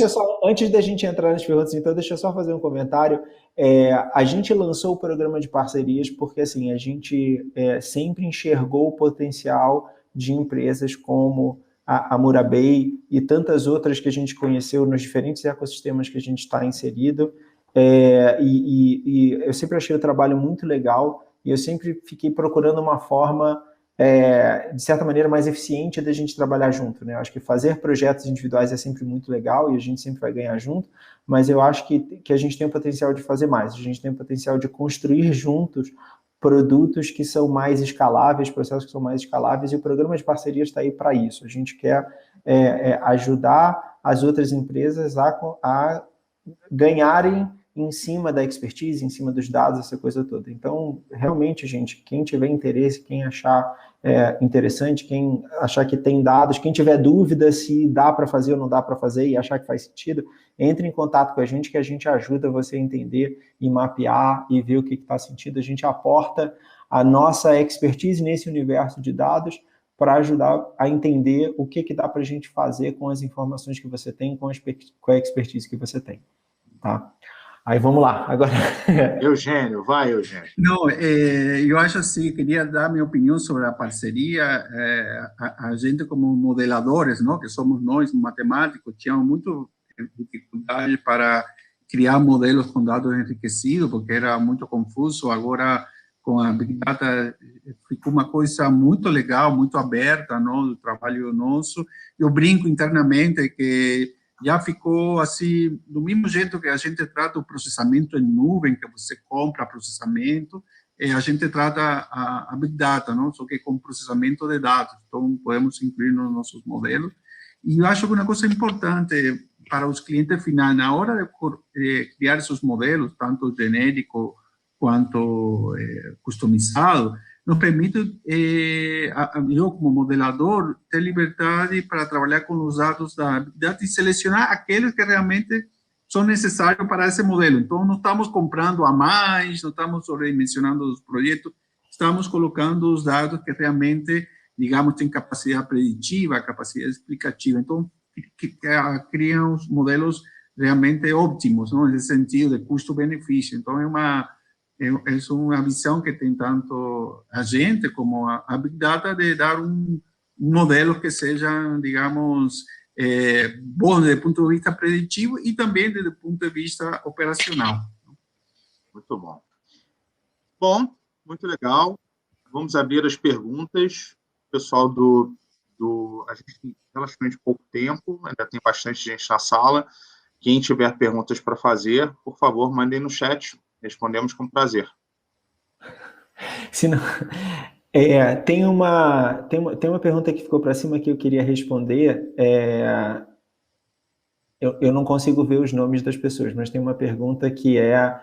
só, antes da gente entrar nas perguntas, então, deixa eu só fazer um comentário. A gente lançou o programa de parcerias porque, assim, a gente sempre enxergou o potencial de empresas como a Murabey e tantas outras que a gente conheceu nos diferentes ecossistemas que a gente está inserido. E eu sempre achei o trabalho muito legal e eu sempre fiquei procurando uma forma, de certa maneira, mais eficiente da gente trabalhar junto, né? Eu acho que fazer projetos individuais é sempre muito legal e a gente sempre vai ganhar junto, mas eu acho que a gente tem o potencial de fazer mais, a gente tem o potencial de construir juntos produtos que são mais escaláveis, processos que são mais escaláveis, e o programa de parcerias está aí para isso. A gente quer ajudar as outras empresas a ganharem em cima da expertise, em cima dos dados, essa coisa toda. Então, realmente, gente, quem tiver interesse, quem achar interessante, quem achar que tem dados, quem tiver dúvida se dá para fazer ou não dá para fazer e achar que faz sentido, entre em contato com a gente que a gente ajuda você a entender e mapear e ver o que está sentido. A gente aporta a nossa expertise nesse universo de dados para ajudar a entender o que dá para a gente fazer com as informações que você tem, com a expertise que você tem. Tá? Aí vamos lá, agora... Eugênio, vai, Eugênio. Não, eu acho assim, queria dar minha opinião sobre a parceria. A gente como modeladores, não, que somos nós, matemáticos, tínhamos muito dificuldade para criar modelos com dados enriquecidos, porque era muito confuso. Agora, com a Big Data, ficou uma coisa muito legal, muito aberta, não, do trabalho nosso. Eu brinco internamente que já ficou assim, do mesmo jeito que a gente trata o processamento em nuvem, que você compra processamento, a gente trata a Big Data, não? Só que com processamento de dados. Então, podemos incluir nos nossos modelos. E eu acho que uma coisa importante para os clientes finais, na hora de criar esses modelos, tanto genérico quanto customizado, nos permite, eu como modelador, ter liberdade para trabalhar com os dados da Big Data e selecionar aqueles que realmente são necessários para esse modelo. Então, não estamos comprando a mais, não estamos sobredimensionando os projetos, estamos colocando os dados que realmente, digamos, têm capacidade preditiva, capacidade explicativa. Então, criam os modelos realmente óptimos, não? Nesse sentido de custo-benefício. Então, é uma visão que tem tanto a gente como a Big Data de dar um modelo que seja, digamos, bom desde o ponto de vista preditivo e também desde o ponto de vista operacional. Muito bom. Bom, muito legal. Vamos abrir as perguntas. Pessoal a gente tem relativamente pouco tempo, ainda tem bastante gente na sala. Quem tiver perguntas para fazer, por favor, mandem no chat. Respondemos com prazer. Se não, tem uma pergunta que ficou para cima que eu queria responder. Eu não consigo ver os nomes das pessoas, mas tem uma pergunta que é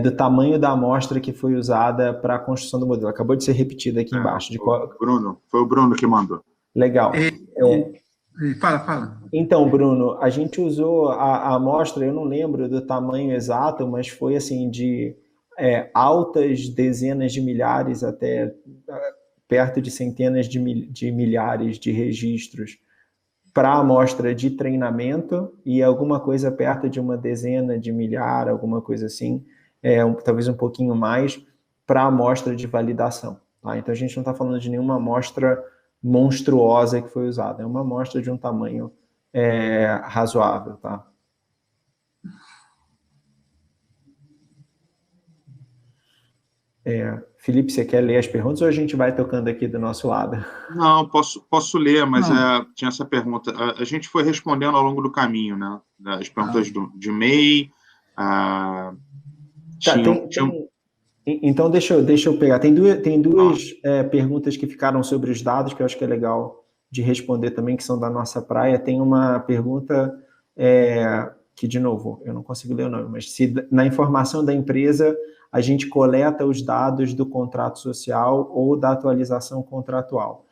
do tamanho da amostra que foi usada para a construção do modelo. Acabou de ser repetida aqui embaixo. Foi o Bruno que mandou. Legal. Fala. Então, Bruno, a gente usou a amostra, eu não lembro do tamanho exato, mas foi assim de altas dezenas de milhares até perto de centenas de milhares de registros para a amostra de treinamento e alguma coisa perto de uma dezena de milhar, alguma coisa assim, talvez um pouquinho mais, para a amostra de validação. Tá? Então, a gente não está falando de nenhuma amostra monstruosa que foi usada. É uma amostra de um tamanho razoável, tá? Felipe, você quer ler as perguntas ou a gente vai tocando aqui do nosso lado? Não, posso ler, mas tinha essa pergunta. A gente foi respondendo ao longo do caminho, né? As perguntas de MEI. Então, deixa eu pegar. Tem duas perguntas que ficaram sobre os dados, que eu acho que é legal de responder também, que são da nossa praia. Tem uma pergunta que, de novo, eu não consigo ler o nome, mas se na informação da empresa a gente coleta os dados do contrato social ou da atualização contratual.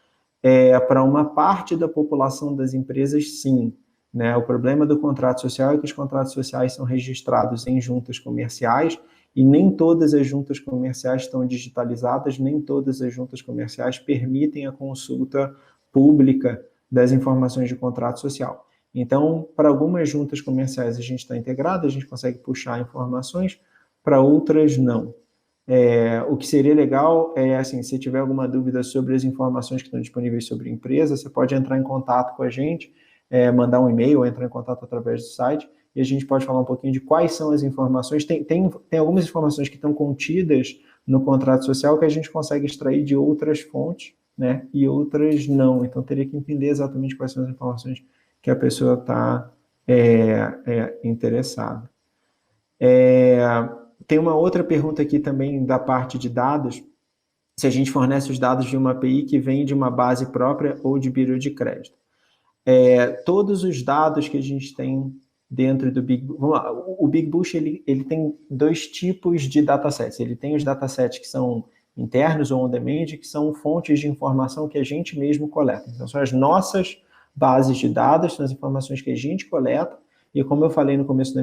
Para uma parte da população das empresas, sim. Né? O problema do contrato social é que os contratos sociais são registrados em juntas comerciais e nem todas as juntas comerciais estão digitalizadas, nem todas as juntas comerciais permitem a consulta pública das informações de contrato social. Então, para algumas juntas comerciais a gente está integrado, a gente consegue puxar informações, para outras não. O que seria legal é, assim, se tiver alguma dúvida sobre as informações que estão disponíveis sobre a empresa, você pode entrar em contato com a gente, mandar um e-mail ou entrar em contato através do site, e a gente pode falar um pouquinho de quais são as informações. Tem algumas informações que estão contidas no contrato social que a gente consegue extrair de outras fontes, né, e outras não. Então, teria que entender exatamente quais são as informações que a pessoa está interessada. Tem uma outra pergunta aqui também da parte de dados, se a gente fornece os dados de uma API que vem de uma base própria ou de bureau de crédito. todos os dados que a gente tem dentro do Big Bush. Vamos lá, o Big Bush ele tem 2 tipos de datasets. Ele tem os datasets que são internos ou on-demand, que são fontes de informação que a gente mesmo coleta. Então, são as nossas bases de dados, são as informações que a gente coleta, e como eu falei no começo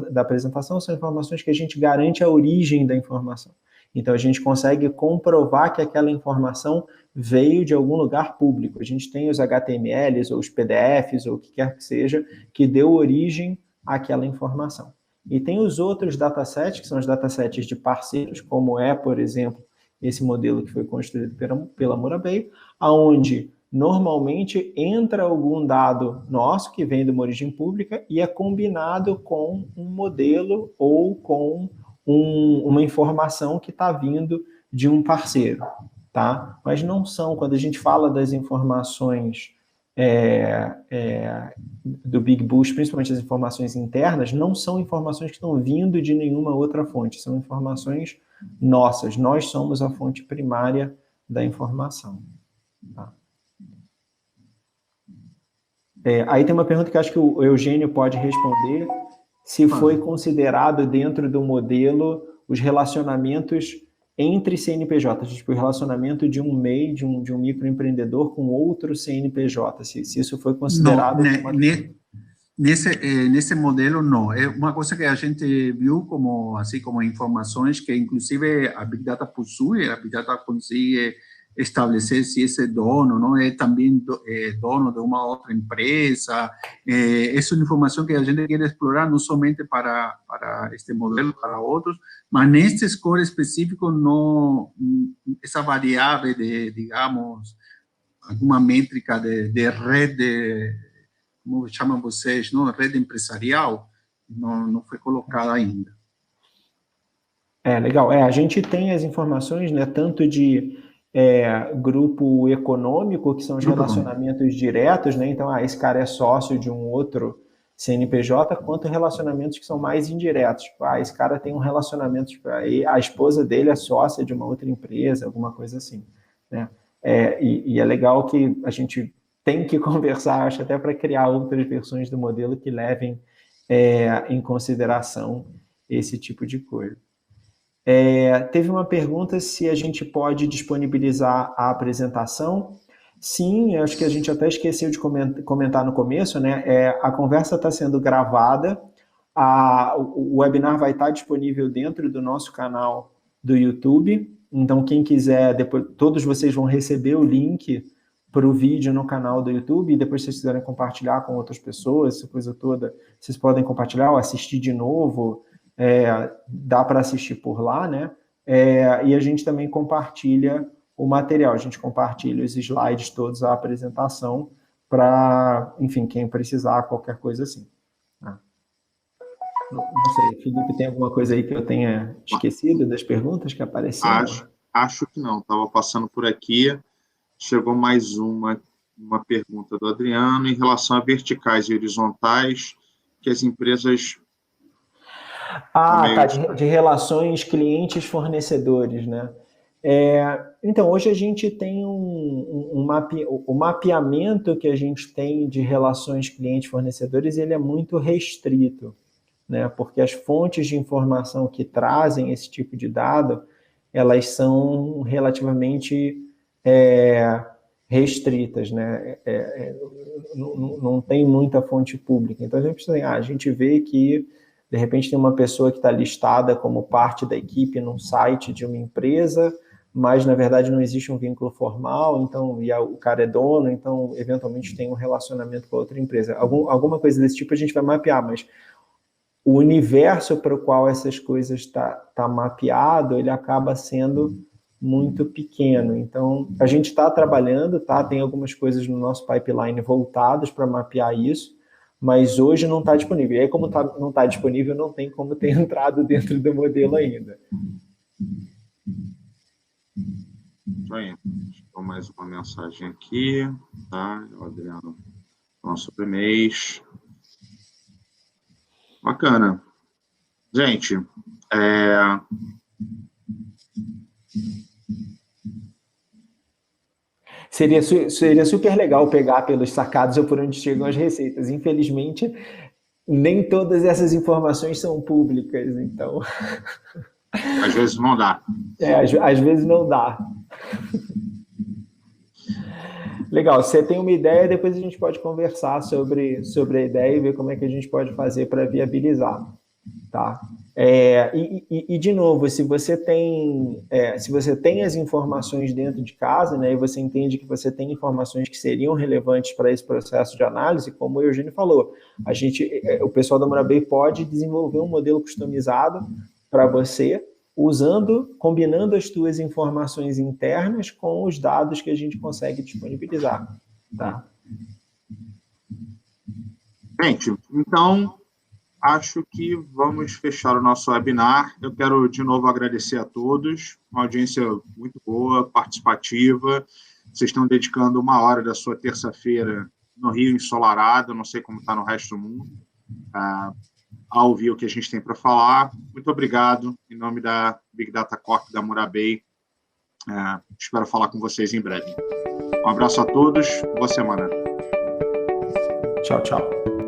da apresentação, são informações que a gente garante a origem da informação. Então, a gente consegue comprovar que aquela informação veio de algum lugar público. A gente tem os HTMLs, ou os PDFs, ou o que quer que seja, que deu origem àquela informação. E tem os outros datasets, que são os datasets de parceiros, como por exemplo, esse modelo que foi construído pela Murabey, onde normalmente entra algum dado nosso que vem de uma origem pública e é combinado com um modelo ou com uma informação que está vindo de um parceiro, tá? Mas não são, quando a gente fala das informações do Big Bush, principalmente as informações internas, não são informações que estão vindo de nenhuma outra fonte, são informações nossas, nós somos a fonte primária da informação. Tá? Aí tem uma pergunta que acho que o Eugênio pode responder, se foi considerado dentro do modelo os relacionamentos entre CNPJs, tipo o relacionamento de um MEI, de um microempreendedor com outro CNPJ, se isso foi considerado... Não, nesse modelo, não. É uma coisa que a gente viu como, assim, como informações que, inclusive, a Big Data possui, a Big Data consegue estabelecer se esse dono não é também dono de uma outra empresa. Essa é uma informação que a gente quer explorar não somente para este modelo, para outros, mas neste score específico, não, essa variável de, digamos, alguma métrica de rede, como chamam vocês, não? Rede empresarial, não foi colocada ainda. Legal. A gente tem as informações, né, tanto de grupo econômico, que são os relacionamentos diretos, né? Então, esse cara é sócio de um outro CNPJ, quanto relacionamentos que são mais indiretos. Tipo, esse cara tem um relacionamento, tipo, a esposa dele é sócia de uma outra empresa, alguma coisa assim, né? E é legal que a gente tem que conversar, acho, até para criar outras versões do modelo que levem em consideração esse tipo de coisa. Teve uma pergunta se a gente pode disponibilizar a apresentação. Sim, acho que a gente até esqueceu de comentar no começo, né? A conversa está sendo gravada, o webinar vai estar disponível dentro do nosso canal do YouTube, então quem quiser, depois, todos vocês vão receber o link para o vídeo no canal do YouTube, e depois se vocês quiserem compartilhar com outras pessoas, essa coisa toda, vocês podem compartilhar ou assistir de novo, dá para assistir por lá, né? E a gente também compartilha o material, a gente compartilha os slides todos, a apresentação, para, enfim, quem precisar, qualquer coisa assim. Não sei, Felipe, tem alguma coisa aí que eu tenha esquecido das perguntas que apareceram? Acho que não, estava passando por aqui, chegou mais uma pergunta do Adriano em relação a verticais e horizontais, que as empresas... tá, de relações clientes-fornecedores, né? Então, hoje a gente tem o mapeamento que a gente tem de relações clientes-fornecedores, ele é muito restrito, né? Porque as fontes de informação que trazem esse tipo de dado, elas são relativamente restritas, né? Não tem muita fonte pública. Então, a gente vê que de repente tem uma pessoa que está listada como parte da equipe num site de uma empresa, mas na verdade não existe um vínculo formal, então, e o cara é dono, então eventualmente tem um relacionamento com a outra empresa. Alguma coisa desse tipo a gente vai mapear, mas o universo para o qual essas coisas tá mapeado, ele acaba sendo muito pequeno. Então, a gente está trabalhando, tem algumas coisas no nosso pipeline voltadas para mapear isso, mas hoje não está disponível. E aí, como não está disponível, não tem como ter entrado dentro do modelo ainda. Chegou mais uma mensagem aqui, tá? O Adriano, nosso mês. Bacana. Gente, Seria super legal pegar pelos sacados ou por onde chegam as receitas. Infelizmente, nem todas essas informações são públicas, então... Às vezes não dá. Às vezes não dá. Legal, você tem uma ideia, depois a gente pode conversar sobre a ideia e ver como é que a gente pode fazer para viabilizar, tá? De novo, se você tem as informações dentro de casa, né, e você entende que você tem informações que seriam relevantes para esse processo de análise, como o Eugênio falou, o pessoal da Morabay pode desenvolver um modelo customizado para você, combinando as tuas informações internas com os dados que a gente consegue disponibilizar, tá? Gente, então, acho que vamos fechar o nosso webinar. Eu quero, de novo, agradecer a todos, uma audiência muito boa, participativa. Vocês estão dedicando 1 hora da sua terça-feira no Rio ensolarado, não sei como está no resto do mundo, a ouvir o que a gente tem para falar. Muito obrigado, em nome da Big Data Corp da Morabay. Espero falar com vocês em breve. Um abraço a todos, boa semana. Tchau, tchau.